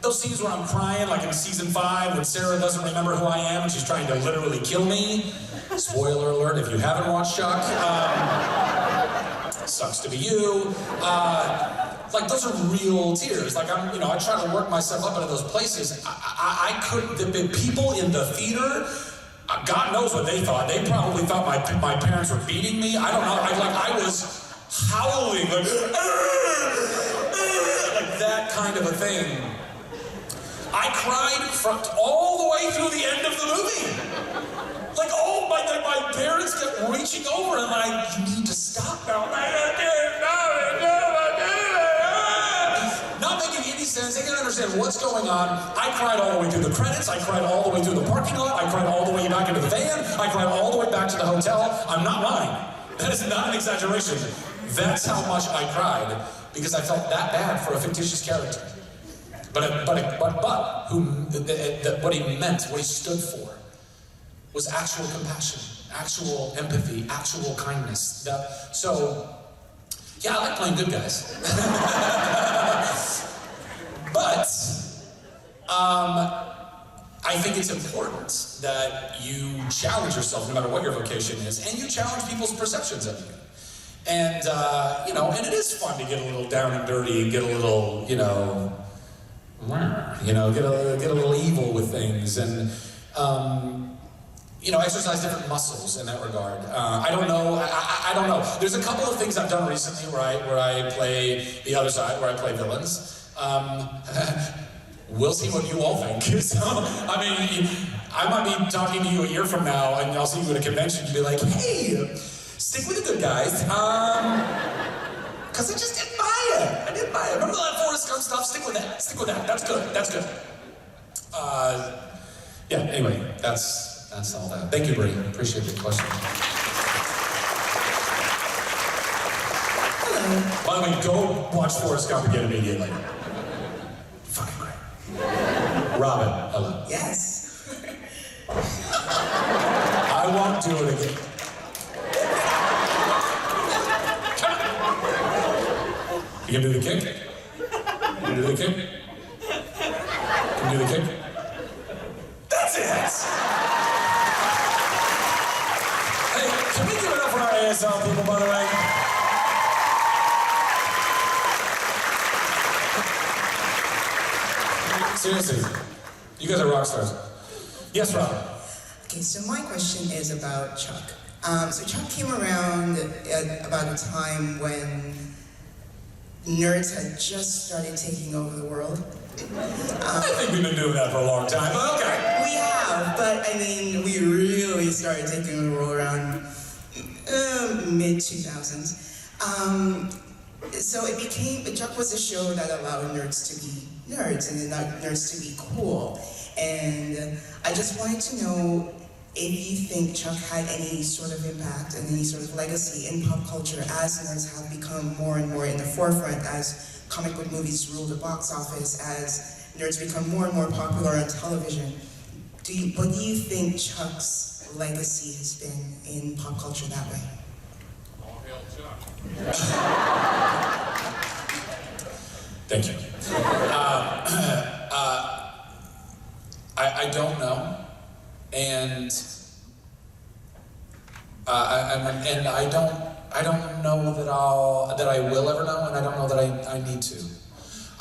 Those scenes where I'm crying, like in season 5, when Sarah doesn't remember who I am and she's trying to literally kill me. Spoiler alert, if you haven't watched Chuck, sucks to be you. Like those are real tears. Like I try to work myself up into those places. I couldn't, the people in the theater, God knows what they thought. They probably thought my parents were beating me. I don't know, I was howling, like that kind of a thing. I cried all the way through the end of the movie. Like, oh, my parents kept reaching over and like, you need to stop now. Not making any sense. They didn't understand what's going on. I cried all the way through the credits. I cried all the way through the parking lot. I cried all the way back into the van. I cried all the way back to the hotel. I'm not lying. That is not an exaggeration. That's how much I cried because I felt that bad for a fictitious character. But what he meant, what he stood for, was actual compassion, actual empathy, actual kindness. So, yeah, I like playing good guys. But I think it's important that you challenge yourself, no matter what your vocation is, and you challenge people's perceptions of you. And and it is fun to get a little down and dirty and get a little, get a little evil with things and, exercise different muscles in that regard. I don't know. There's a couple of things I've done recently where I play the other side, where I play villains. We'll see what you all think. So, I might be talking to you a year from now and I'll see you at a convention and be like, hey, stick with the good guys. Because I just didn't buy it. I didn't buy it. Remember that Forrest Gump stuff? Stick with that. Stick with that. That's good. That's good. Anyway, that's all that. Thank you, Bree. Appreciate the question. Hello. By the way, go watch Forrest Gump again immediately. Fucking great. Robin, hello. Yes. I won't do it again. You can do the kick? You can do the kick? Can you do the kick? That's it! Hey, can we give it up for our ASL people, by the way? Seriously, you guys are rock stars. Yes, Rob? Okay, so my question is about Chuck. So Chuck came around at about a time when nerds had just started taking over the world. I think we've been doing that for a long time, but okay. We have, but we really started taking over the world around mid-2000s. So Chuck was a show that allowed nerds to be nerds and nerds to be cool. And I just wanted to know if you think Chuck had any sort of impact and any sort of legacy in pop culture as nerds have become more and more in the forefront, as comic book movies rule the box office, as nerds become more and more popular on television. What do you think Chuck's legacy has been in pop culture that way? All hail Chuck. Thank you. I don't know. And I don't know that I will ever know, and I don't know that I need to.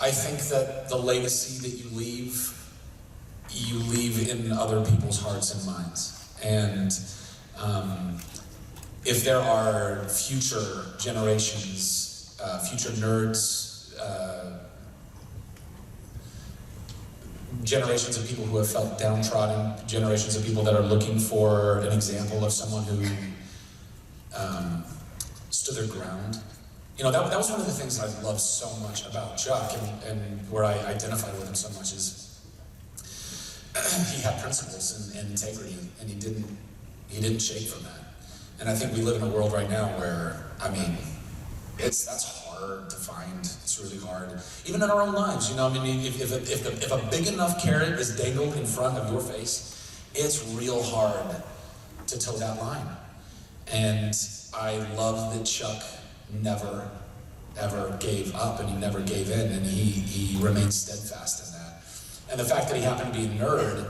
I think that the legacy that you leave in other people's hearts and minds. And if there are future generations, future nerds, generations of people who have felt downtrodden, generations of people that are looking for an example of someone who stood their ground. That was one of the things that I loved so much about Chuck, and where I identified with him so much is he had principles and integrity, and he didn't shake from that. And I think we live in a world right now where, I mean, that's hard to find. It's really hard. Even in our own lives, you know, I mean, if a big enough carrot is dangled in front of your face, it's real hard to toe that line. And I love that Chuck never, ever gave up, and he never gave in, and he remained steadfast in that. And the fact that he happened to be a nerd,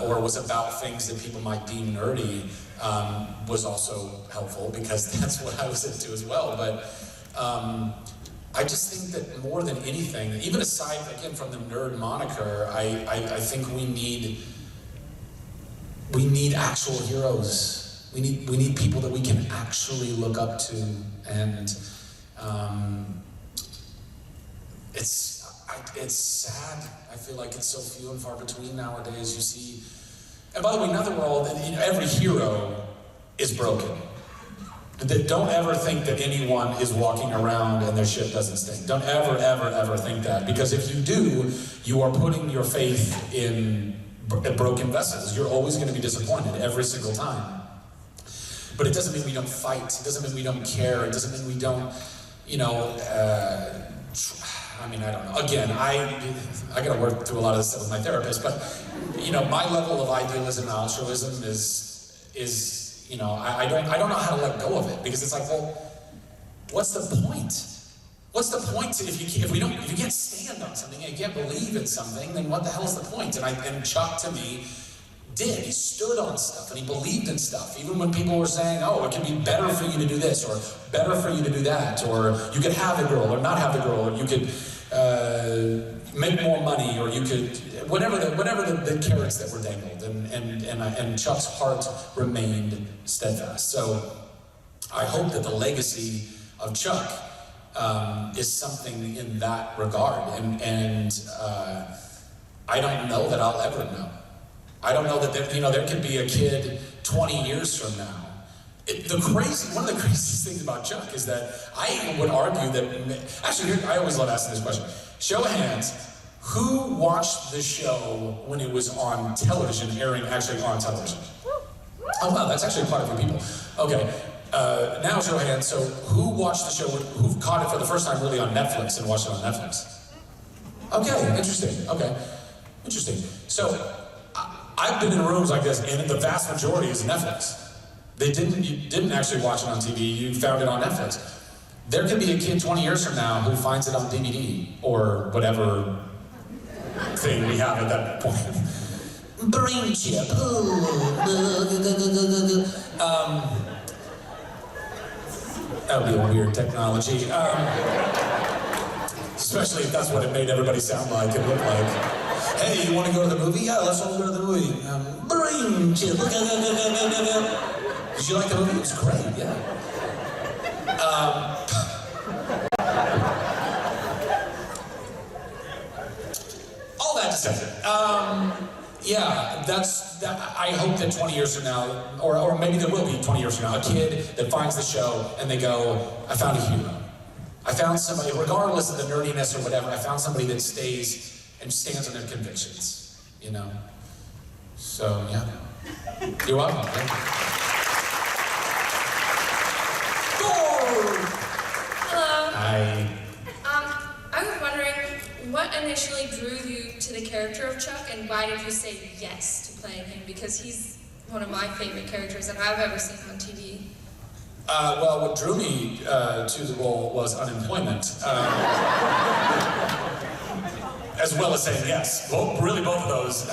or was about things that people might deem nerdy, was also helpful, because that's what I was into as well. But I just think that more than anything, even aside, again, from the nerd moniker, I think we need actual heroes. We need people that we can actually look up to, and it's sad. I feel like it's so few and far between nowadays. You see, and by the way, not that we're all, you know, every hero is broken. Don't ever think that anyone is walking around and their ship doesn't stink. Don't ever, ever, ever think that, because if you do, you are putting your faith in broken vessels. You're always going to be disappointed every single time. But it doesn't mean we don't fight. It doesn't mean we don't care. It doesn't mean we don't, you know, I mean, I don't know. Again, I got to work through a lot of this stuff with my therapist, but, you know, my level of idealism and altruism is, you know, I don't know how to let go of it, because it's like, well, what's the point? What's the point if you can't stand on something and you can't believe in something, then what the hell is the point? And Chuck, to me, did. He stood on stuff and he believed in stuff. Even when people were saying, oh, it can be better for you to do this, or better for you to do that, or you could have the girl or not have the girl, or you could make more money, or you could, whatever the carrots that were dangled. And Chuck's heart remained steadfast. So I hope that the legacy of Chuck is something in that regard. And I don't know that I'll ever know. I don't know that there could be a kid 20 years from now. One of the craziest things about Chuck is that I would argue that, actually, I always love asking this question. Show of hands, who watched the show when it was on television, airing actually on television? Oh wow, that's actually quite a few people. Okay, now show of hands, so who watched the show, who caught it for the first time really on Netflix and watched it on Netflix? Okay, interesting, okay, interesting. So, I've been in rooms like this, and the vast majority is Netflix. You didn't actually watch it on TV, you found it on Netflix. There could be a kid 20 years from now who finds it on DVD, or whatever thing we have at that point. Brain chip. That would be a weird technology. Especially if that's what it made everybody sound like and look like. Hey, you want to go to the movie? Yeah, let's all go to the movie. Brain chip. Did you like the movie? It was great, yeah. All that to say, yeah, I hope that 20 years from now, or maybe there will be 20 years from now, a kid that finds the show and they go, I found a hero. I found somebody, regardless of the nerdiness or whatever, I found somebody that stays and stands on their convictions, you know? So, yeah. You're welcome. Thank you. Hello. Hi. I was wondering, what initially drew you to the character of Chuck, and why did you say yes to playing him? Because he's one of my favorite characters that I've ever seen on TV. Well, what drew me to the role was unemployment, as well as saying yes. Really both of those.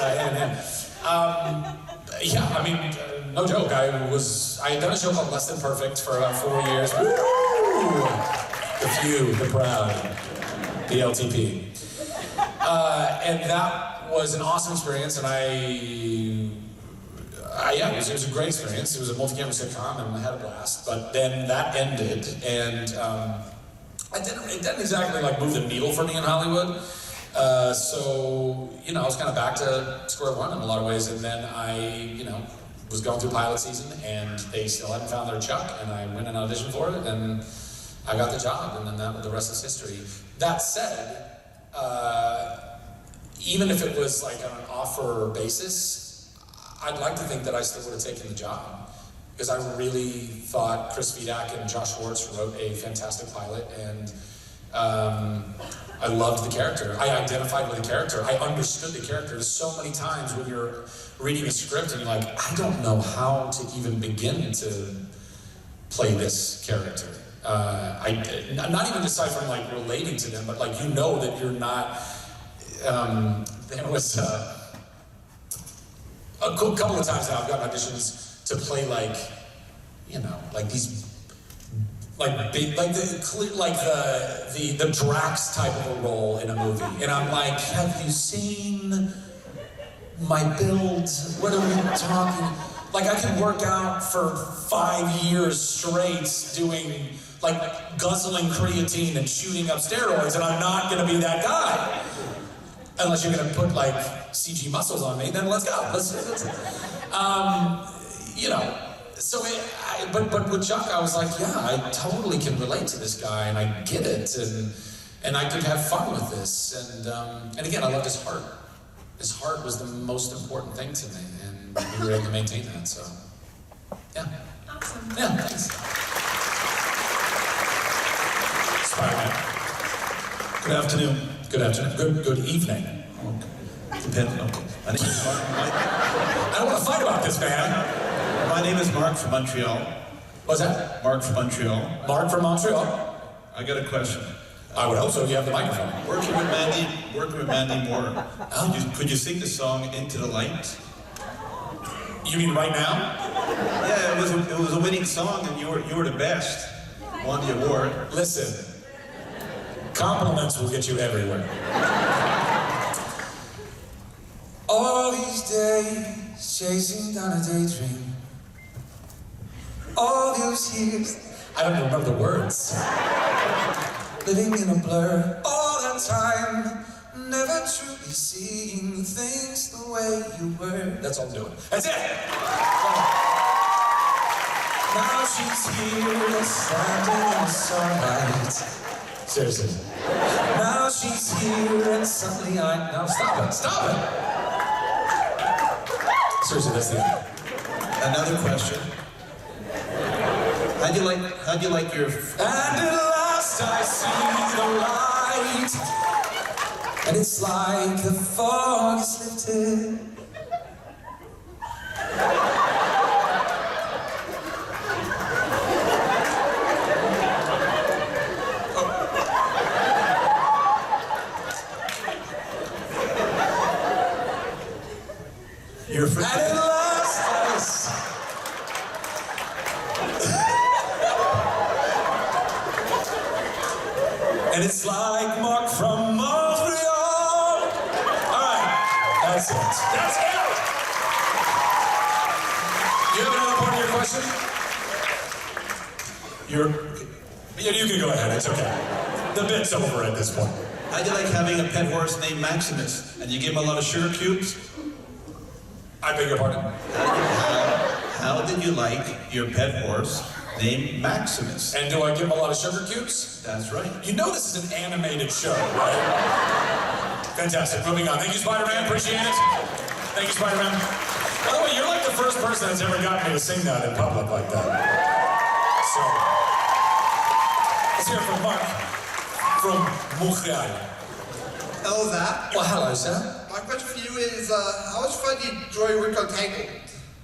Yeah, I mean, no joke. I had done a show called Less Than Perfect for about 4 years. Woo! The few, the proud, the LTP. And that was an awesome experience, and yeah, it was a great experience. It was a multi-camera sitcom, and I had a blast. But then that ended, and it didn't exactly like move the needle for me in Hollywood. So, you know, I was kind of back to square one in a lot of ways, and then I, you know, was going through pilot season, and they still hadn't found their Chuck, and I went and auditioned for it, and I got the job, and then the rest is history. That said, even if it was like on an offer basis, I'd like to think that I still would have taken the job, because I really thought Chris Vidak and Josh Schwartz wrote a fantastic pilot, and I loved the character. I identified with the character. I understood the character. There's so many times when you're reading a script and you're like, I don't know how to even begin to play this character. I'm not even aside from like relating to them, but like you know that you're not. There was a couple of times now I've gotten auditions to play like, you know, like these, like big, like the Drax type of a role in a movie, and I'm like, have you seen my build? What are we talking? Like I can work out for 5 years straight doing like guzzling creatine and shooting up steroids, and I'm not gonna be that guy. Unless you're gonna put like CG muscles on me, then let's go. Let's you know. So, but with Chuck, I was like, yeah, I totally can relate to this guy, and I get it, and I could have fun with this, and again, I loved his heart. His heart was the most important thing to me, and we were able to maintain that. So, yeah. Awesome. Yeah, thanks. Spider-Man. Good afternoon. Good afternoon. Good evening. Depends. Okay. My name is Mark. I don't want to fight about this, man. My name is Mark from Montreal. What's that? Mark from Montreal. Mark from Montreal. I got a question. I would hope so. You have the microphone. Working with Mandy Moore. Could you sing the song "Into the Light"? You mean right now? Yeah, it was a winning song, and you were the best. Won the award. Listen, compliments will get you everywhere. All these days, chasing down a daydream. All those years, I don't even remember the words. Living in a blur, all that time, never truly seeing things the way you were. That's all I'm doing. That's it! Now she's here, standing in the sunlight. Seriously. Now she's here, and suddenly no, stop it, stop it! Seriously, that's the end. Another question. How'd you like your... And at last I see the light, and it's like the fog is lifted. Your first... And at last and it's like Mark from Montreal. All right, that's it. That's it. You have another part of your question? You can go ahead. It's okay. The bit's over at this point. How'd you like having a pet horse named Maximus, and you give him a lot of sugar cubes? I beg your pardon? How did you like your pet horse named Maximus? And do I give him a lot of sugar cubes? That's right. You know this is an animated show, right? Fantastic. Moving on. Thank you, Spider-Man. Appreciate it. Thank you, Spider-Man. By the way, you're like the first person that's ever gotten me to sing that in public like that. So, let's hear it from Mark from Montreal. Hello, Zach. Well, hello, sir. My question for you is, how much fun did you enjoy working on Tangled?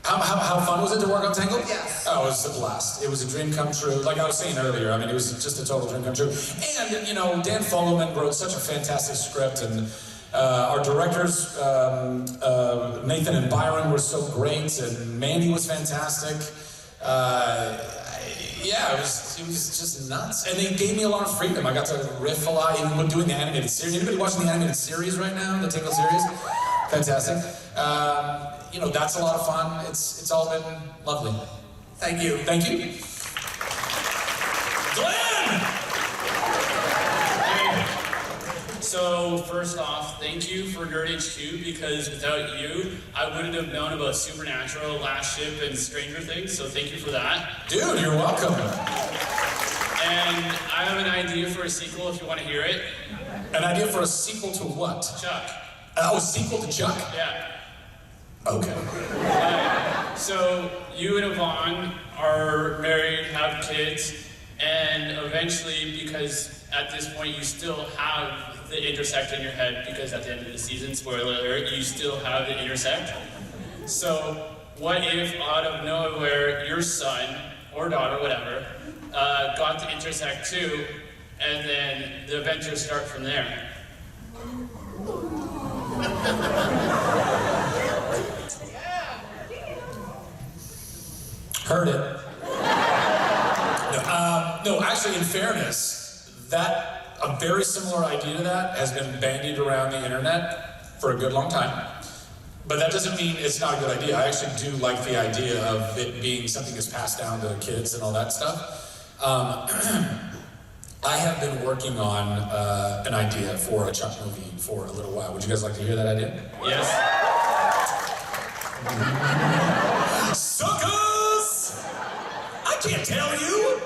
How fun was it to work on Tangled? Yes. Oh, it was a blast. It was a dream come true. Like I was saying earlier, I mean, it was just a total dream come true. And, you know, Dan Fogelman wrote such a fantastic script, and our directors, Nathan and Byron, were so great, and Mandy was fantastic. Yeah, it was just nuts. And they gave me a lot of freedom. I got to riff a lot, even when doing the animated series. Anybody watching the animated series right now, the Tangled series? Fantastic. You know, that's a lot of fun. It's all been lovely. Thank you. Thank you. Glenn! So first off, thank you for Nerd HQ, because without you, I wouldn't have known about Supernatural, Last Ship, and Stranger Things, so thank you for that. Dude, you're welcome. And I have an idea for a sequel if you want to hear it. An idea for a sequel to what? Chuck. Oh, a sequel to Chuck? Yeah. Okay. So you and Yvonne are married, have kids, and eventually, because at this point you still have the intersect in your head, because at the end of the season, spoiler alert, you still have the intersect. So what if out of nowhere your son or daughter, whatever, got the intersect too, and then the adventures start from there? Heard it. No, actually, in fairness, a very similar idea to that has been bandied around the internet for a good long time. But that doesn't mean it's not a good idea. I actually do like the idea of it being something that's passed down to kids and all that stuff. I have been working on an idea for a Chuck movie for a little while. Would you guys like to hear that idea? Yes. Suckers! I can't tell you!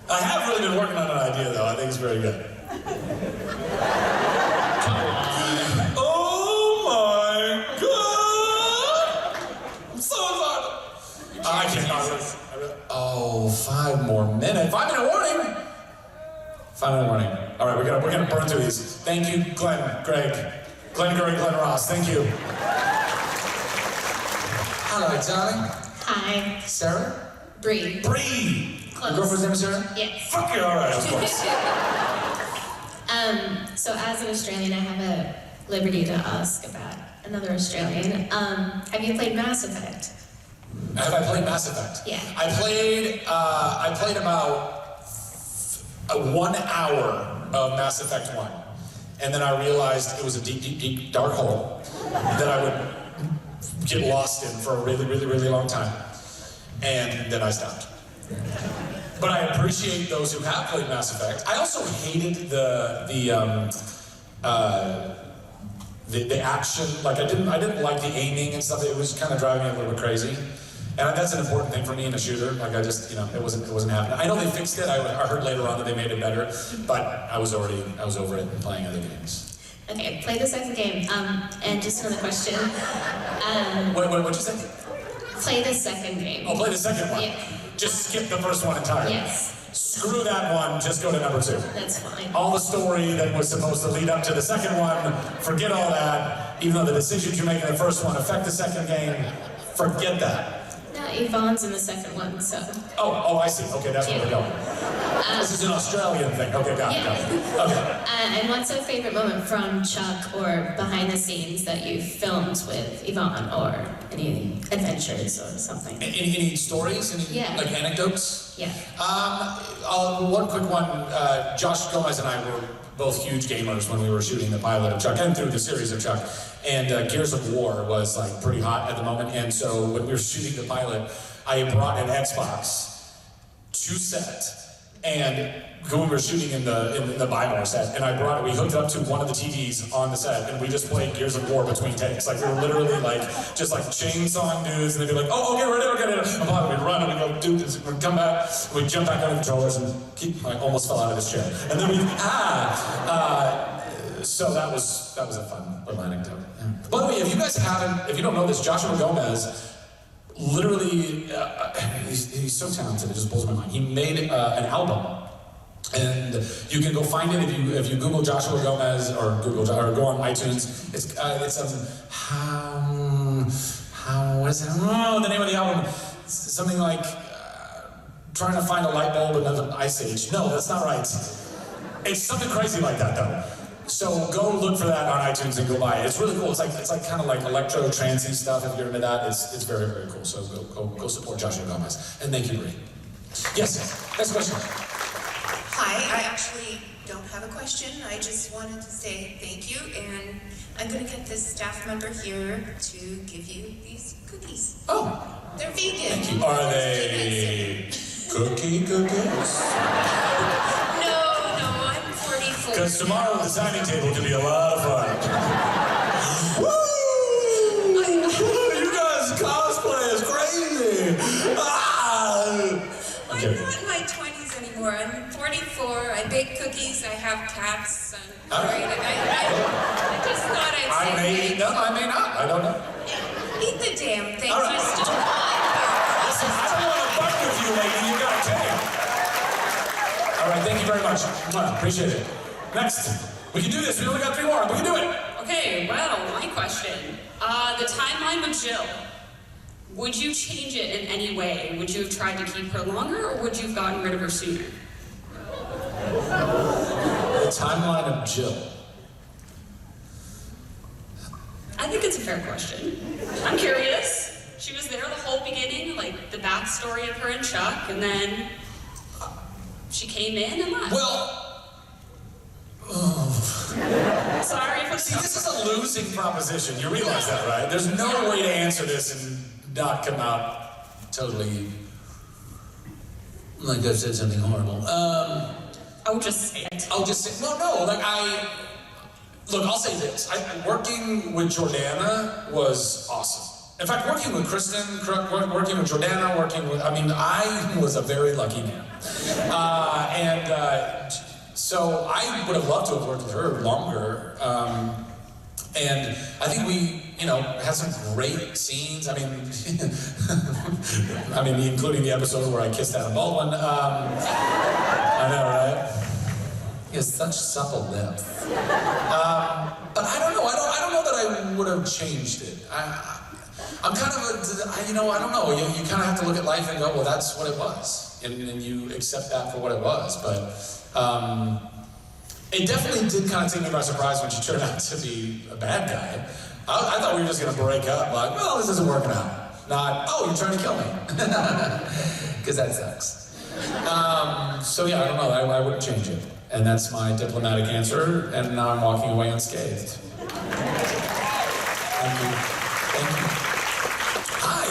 I have really been working on an idea, though. I think it's very good. Oh my God! I'm so excited! I cannot. Oh, 5 more minutes. 5-minute warning! 5-minute warning. All right, we're gonna burn through these. Thank you, Glenn, Greg, Glenn Ross. Thank you. Hello, darling. Hi. Sarah? Bree. Bree! Close. Your girlfriend's name is Sarah? Yes. Fuck you, alright, of course. So as an Australian, I have a liberty to ask about another Australian. Have you played Mass Effect? Have I played Mass Effect? Yeah. I played about 1 hour of Mass Effect 1. And then I realized it was a deep, deep, deep dark hole that I would get lost in for a really, really, really long time. And then I stopped. But I appreciate those who have played Mass Effect. I also hated the action. Like I didn't like the aiming and stuff. It was kind of driving me a little bit crazy. And that's an important thing for me in a shooter. Like I just, it wasn't happening. I know they fixed it. I heard later on that they made it better, but I was over it and playing other games. Okay, play the second game. And just another question. What'd you say? Play the second game. Oh, play the second one? Yeah. Just skip the first one entirely? Yes. Screw that one, just go to number 2. That's fine. All the story that was supposed to lead up to the second one, forget all that. Even though the decisions you make in the first one affect the second game, forget that. No, Yvonne's in the second one, so. Oh, I see. Okay, that's where we're going. This is an Australian thing. Okay, got it. Okay. And what's a favorite moment from Chuck or behind the scenes that you've filmed with Yvonne, or any adventures or something? Any stories? Any like anecdotes? Yeah. One quick one. Josh Gomez and I were both huge gamers when we were shooting the pilot of Chuck and through the series of Chuck. And Gears of War was like pretty hot at the moment. And so when we were shooting the pilot, I brought an Xbox to set. And when we were shooting in the Bimor set, and we hooked it up to one of the TVs on the set, and we just played Gears of War between takes. Like we were literally just chainsawing dudes, and they'd be like, "Oh, okay, we're ready." And we'd run, and we'd go do this. We'd come back, we'd jump back on the controllers, and almost fell out of his chair. And then so that was a fun little anecdote. Yeah. By the way, if you don't know this, Joshua Gomez. Literally, he's so talented, it just blows my mind. He made an album, and you can go find it if you Google Joshua Gomez or go on iTunes. It's what is it? Oh, the name of the album, something like trying to find a light bulb in an ice age. No, that's not right. It's something crazy like that, though. So go look for that on iTunes and go buy it. It's really cool. It's like kind of like electro trancey stuff. If you're into that, it's very, very cool. So go support Joshua Gomez. And thank you, Bree. Yes. Next question. Hi. I actually don't have a question. I just wanted to say thank you, and I'm gonna get this staff member here to give you these cookies. Oh. They're vegan. Thank you. Are they cookies? Because tomorrow the dining table can be a lot of fun. Woo! You guys cosplay is crazy! I'm not in my 20s anymore. I'm 44. I bake cookies. I have cats. I'm married. And I just thought I'd say I may not. I don't know. Eat the damn thing. All right. You still alive. Listen, I don't want to fight with you, lady. You got a tail. All right, thank you very much. Appreciate it. Next. We can do this. We only got 3 more. We can do it. Okay, well, my question. The timeline with Jill. Would you change it in any way? Would you have tried to keep her longer, or would you have gotten rid of her sooner? The timeline of Jill. I think it's a fair question. I'm curious. She was there the whole beginning, like the backstory of her and Chuck, and then she came in and left. Well, sorry for see, this is a losing proposition. You realize that, right? There's no way to answer this and not come out totally like I said something horrible. Oh, just say it. I'll just say no. Like look. I'll say this. Working with Jordana was awesome. In fact, working with Kristen, working with Jordana, I was a very lucky man. So I would have loved to have worked with her longer. And I think we, had some great scenes. I mean, including the episode where I kissed Adam Baldwin. I know, right? He has such supple lips. But I don't know. I don't know that I would have changed it. I'm kind of I don't know. You kind of have to look at life and go, well, that's what it was. And you accept that for what it was. But it definitely did kind of take me by surprise when she turned out to be a bad guy. I thought we were just going to break up. Like, well, this isn't working out. Not, oh, you're trying to kill me. Because that sucks. So yeah, I don't know. I wouldn't change it. And that's my diplomatic answer. And now I'm walking away unscathed. Thank you. Hi.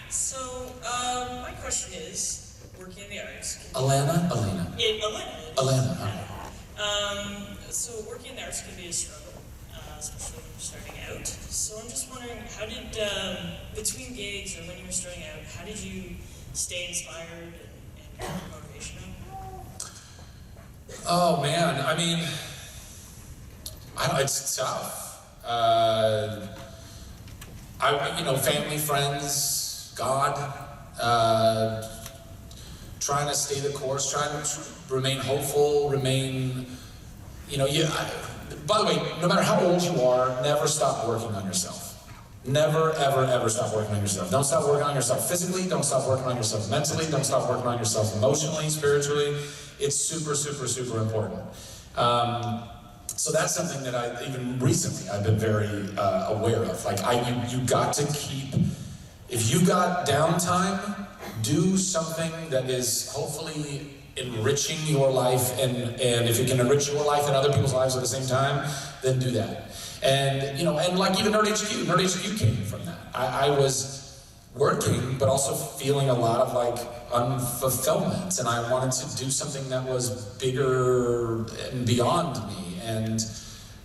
So, my question is, working in the arts. Alana. So working in the arts can be a struggle, especially when you're starting out. So I'm just wondering, how did, between gigs or when you were starting out, how did you stay inspired and keep motivation up? Oh man, it's tough. Family, friends, God, trying to stay the course, trying to remain hopeful, by the way, no matter how old you are, never stop working on yourself. Never, ever, ever stop working on yourself. Don't stop working on yourself physically, don't stop working on yourself mentally, don't stop working on yourself emotionally, spiritually. It's super, super, super important. So that's something that even recently, I've been very aware of. Like, you got to keep, if you got downtime, do something that is hopefully enriching your life, and if you can enrich your life and other people's lives at the same time, then do that. And and like even Nerd HQ came from that. I was working, but also feeling a lot of like unfulfillment, and I wanted to do something that was bigger and beyond me, and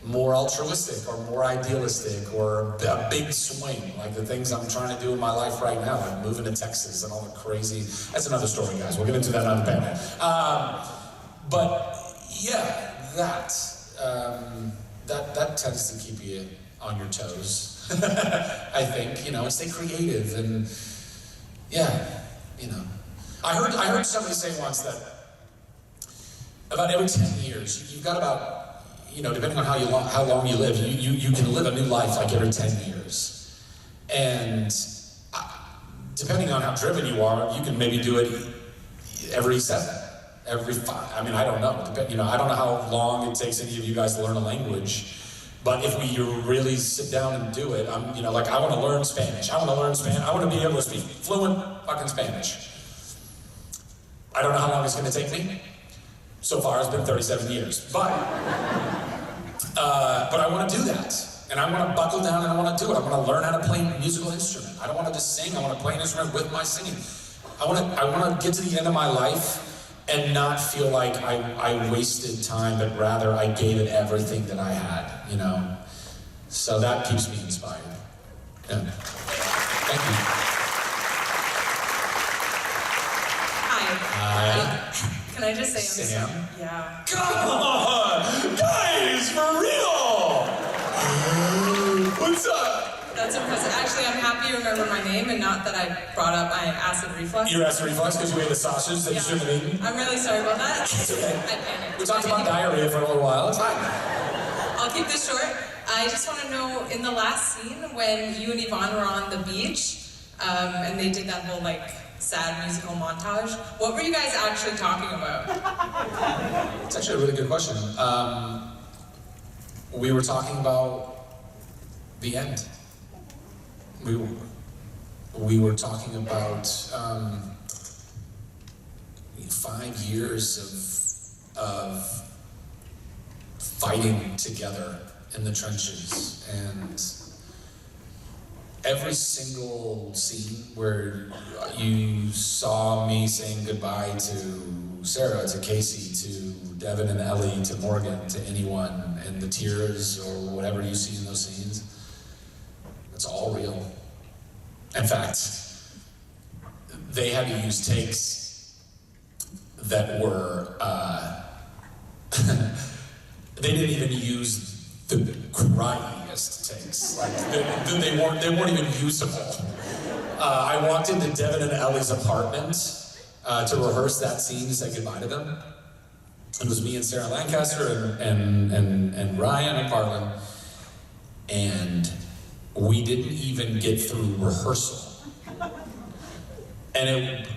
more altruistic or more idealistic or a big swing, like the things I'm trying to do in my life right now, like moving to Texas and all the crazy, that's another story, guys. We'll get into that on the panel. But yeah, that tends to keep you on your toes, I think, and stay creative and I heard somebody say once that about every 10 years, you've got about, depending on how long you live, you can live a new life like every 10 years. And depending on how driven you are, you can maybe do it every 7, every 5. I don't know. I don't know how long it takes any of you guys to learn a language. But if you really sit down and do it, I want to learn Spanish. I want to be able to speak fluent fucking Spanish. I don't know how long it's going to take me. So far, it's been 37 years. But I want to do that. And I want to buckle down and I want to do it. I want to learn how to play a musical instrument. I don't want to just sing. I want to play an instrument with my singing. I want to get to the end of my life and not feel like I wasted time, but rather I gave it everything that I had, So that keeps me inspired. Yeah. Thank you. Hi. Can I just say Sam? Yeah. Come on! Guys, for real! What's up? That's impressive. Actually, I'm happy you remember my name and not that I brought up my acid reflux. Your acid reflux because you ate a sausage that you shouldn't have eaten? I'm really sorry about that. It's okay. I panicked. We talked about diarrhea for a little while. It's fine. I'll keep this short. I just want to know, in the last scene when you and Yvonne were on the beach, and they did that whole like sad musical montage, what were you guys actually talking about? It's actually a really good question. We were talking about the end. We were talking about 5 years of fighting together in the trenches, and every single scene where you saw me saying goodbye to Sarah, to Casey, to Devin and Ellie, to Morgan, to anyone, and the tears or whatever you see in those scenes, it's all real. In fact, they had to use takes that were, they didn't even use the cryingest takes. Like, they weren't even usable. I walked into Devin and Ellie's apartment to rehearse that scene, to say goodbye to them. It was me and Sarah Lancaster and Ryan McPartlin, and we didn't even get through rehearsal. And it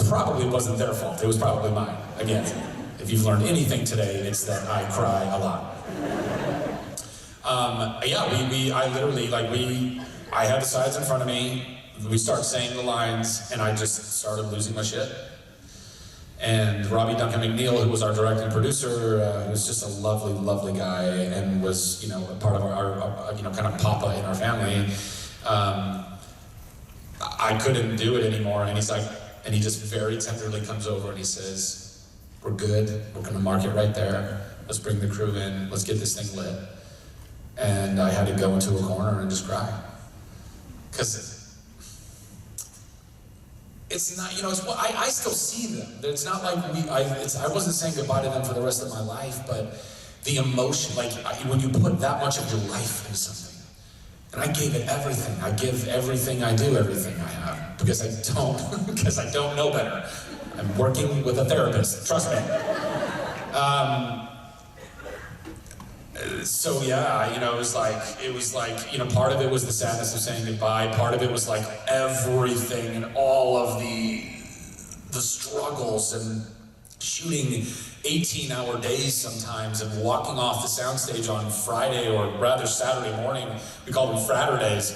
probably wasn't their fault, it was probably mine. Again, if you've learned anything today, it's that I cry a lot. I had the sides in front of me, we started saying the lines, and I just started losing my shit. And Robbie Duncan McNeil, who was our director and producer, who was just a lovely, lovely guy, and was, you know, a part of our kind of papa in our family. I couldn't do it anymore, and he's like, and he just very tenderly comes over and he says, "We're good. We're gonna mark it right there. Let's bring the crew in. Let's get this thing lit." And I had to go into a corner and just cry, because it's not, you know, it's, I still see them. It's not like I wasn't saying goodbye to them for the rest of my life, but the emotion, like when you put that much of your life into something, and I gave it everything. I give everything I do, everything I have, because I don't know better. I'm working with a therapist, trust me. So yeah, you know, it was like, you know, part of it was the sadness of saying goodbye. Part of it was like everything and all of the struggles and shooting 18-hour days sometimes and walking off the soundstage on Friday, or rather Saturday morning. We called them Fratterdays,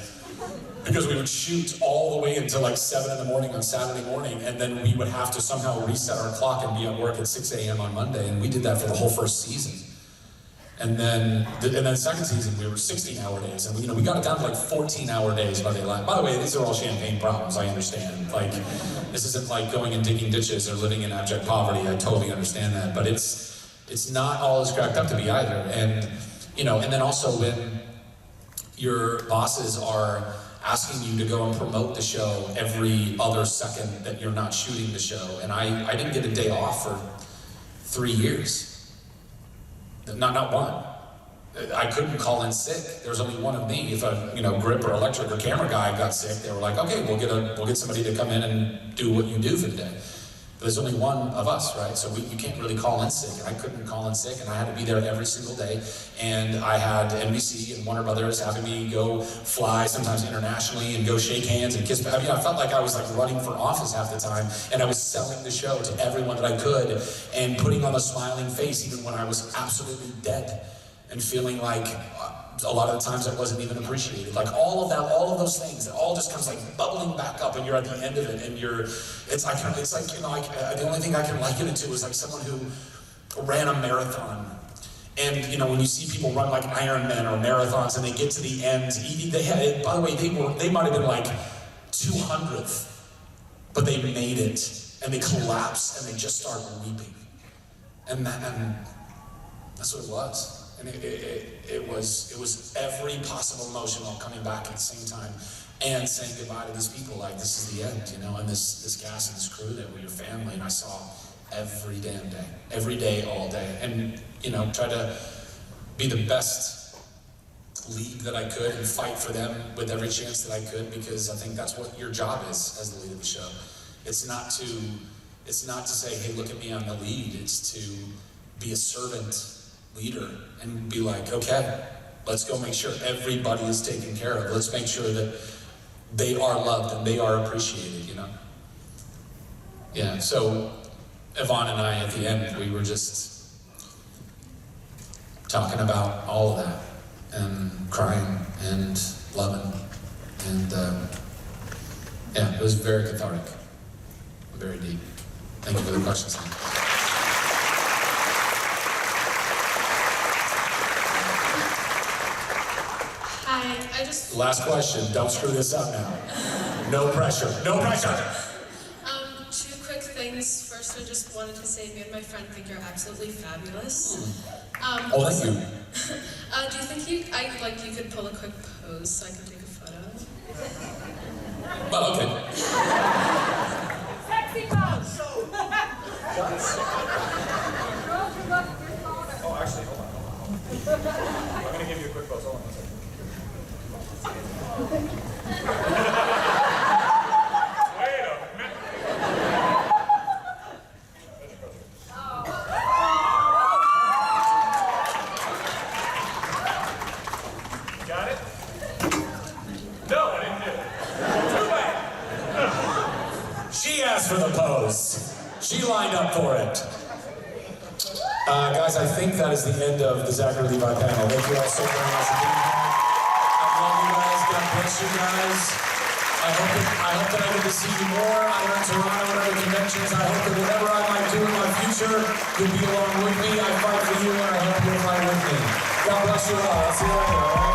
because we would shoot all the way until like 7 in the morning on Saturday morning, and then we would have to somehow reset our clock and be at work at 6 a.m. on Monday, and we did that for the whole first season. And then second season, we were 16-hour days, and we got it down to like 14-hour days by the last. By the way, these are all champagne problems, I understand. Like, this isn't like going and digging ditches or living in abject poverty. I totally understand that, but it's not all it's cracked up to be either. And and then also when your bosses are asking you to go and promote the show every other second that you're not shooting the show, and I didn't get a day off for 3 years. Not one. I couldn't call in sick. There was only one of me. If a grip or electric or camera guy got sick, they were like, okay, we'll get somebody to come in and do what you do for the day. But there's only one of us, right? So you can't really call in sick. And I couldn't call in sick, and I had to be there every single day. And I had NBC and Warner Brothers having me go fly, sometimes internationally, and go shake hands and kiss. I felt like I was like running for office half the time, and I was selling the show to everyone that I could, and putting on a smiling face even when I was absolutely dead, and feeling like a lot of the times I wasn't even appreciated. Like all of those things, it all just comes like bubbling back up, and you're at the end of it, and the only thing I can liken it to is like someone who ran a marathon. And when you see people run like Ironman or marathons, and they get to the end, by the way, they might have been like 200th, but they made it, and they collapsed, and they just started weeping. And that's what it was. And it was every possible emotion all coming back at the same time, and saying goodbye to these people, like this is the end, and this cast and this crew that were your family, and I saw every damn day, every day, all day, and try to be the best league that I could and fight for them with every chance that I could, because I think that's what your job is as the lead of the show. It's not to say, hey, look at me, I'm the lead. It's to be a servant leader and be like, okay, let's go make sure everybody is taken care of. Let's make sure that they are loved and they are appreciated, you know? Yeah, so Yvonne and I, at the end, we were just talking about all of that and crying and loving, and yeah, it was very cathartic, very deep. Thank you for the questions. Hi, I just... Last question, don't screw this up now. No pressure, no pressure! Two quick things. First, I just wanted to say me and my friend think you're absolutely fabulous. Oh, thank you. Do you think you could pull a quick pose so I can take a photo? Well, okay. Sexy pose! Oh, actually, hold on. I'm gonna give you a quick pose. Hold on one second. Wait a minute. Got it? No, I didn't do it. Too late. She asked for the pose. She lined up for it. Guys, I think that is the end of the Zachary Levi panel. Thank you all so very much for being here. I love you guys. God bless you guys. I hope that I get to see you more either in Toronto or other conventions. I hope that whatever I might do in my future, you'll be along with me. I fight for you, and I hope you'll fight with me. God bless you all. I'll see you later.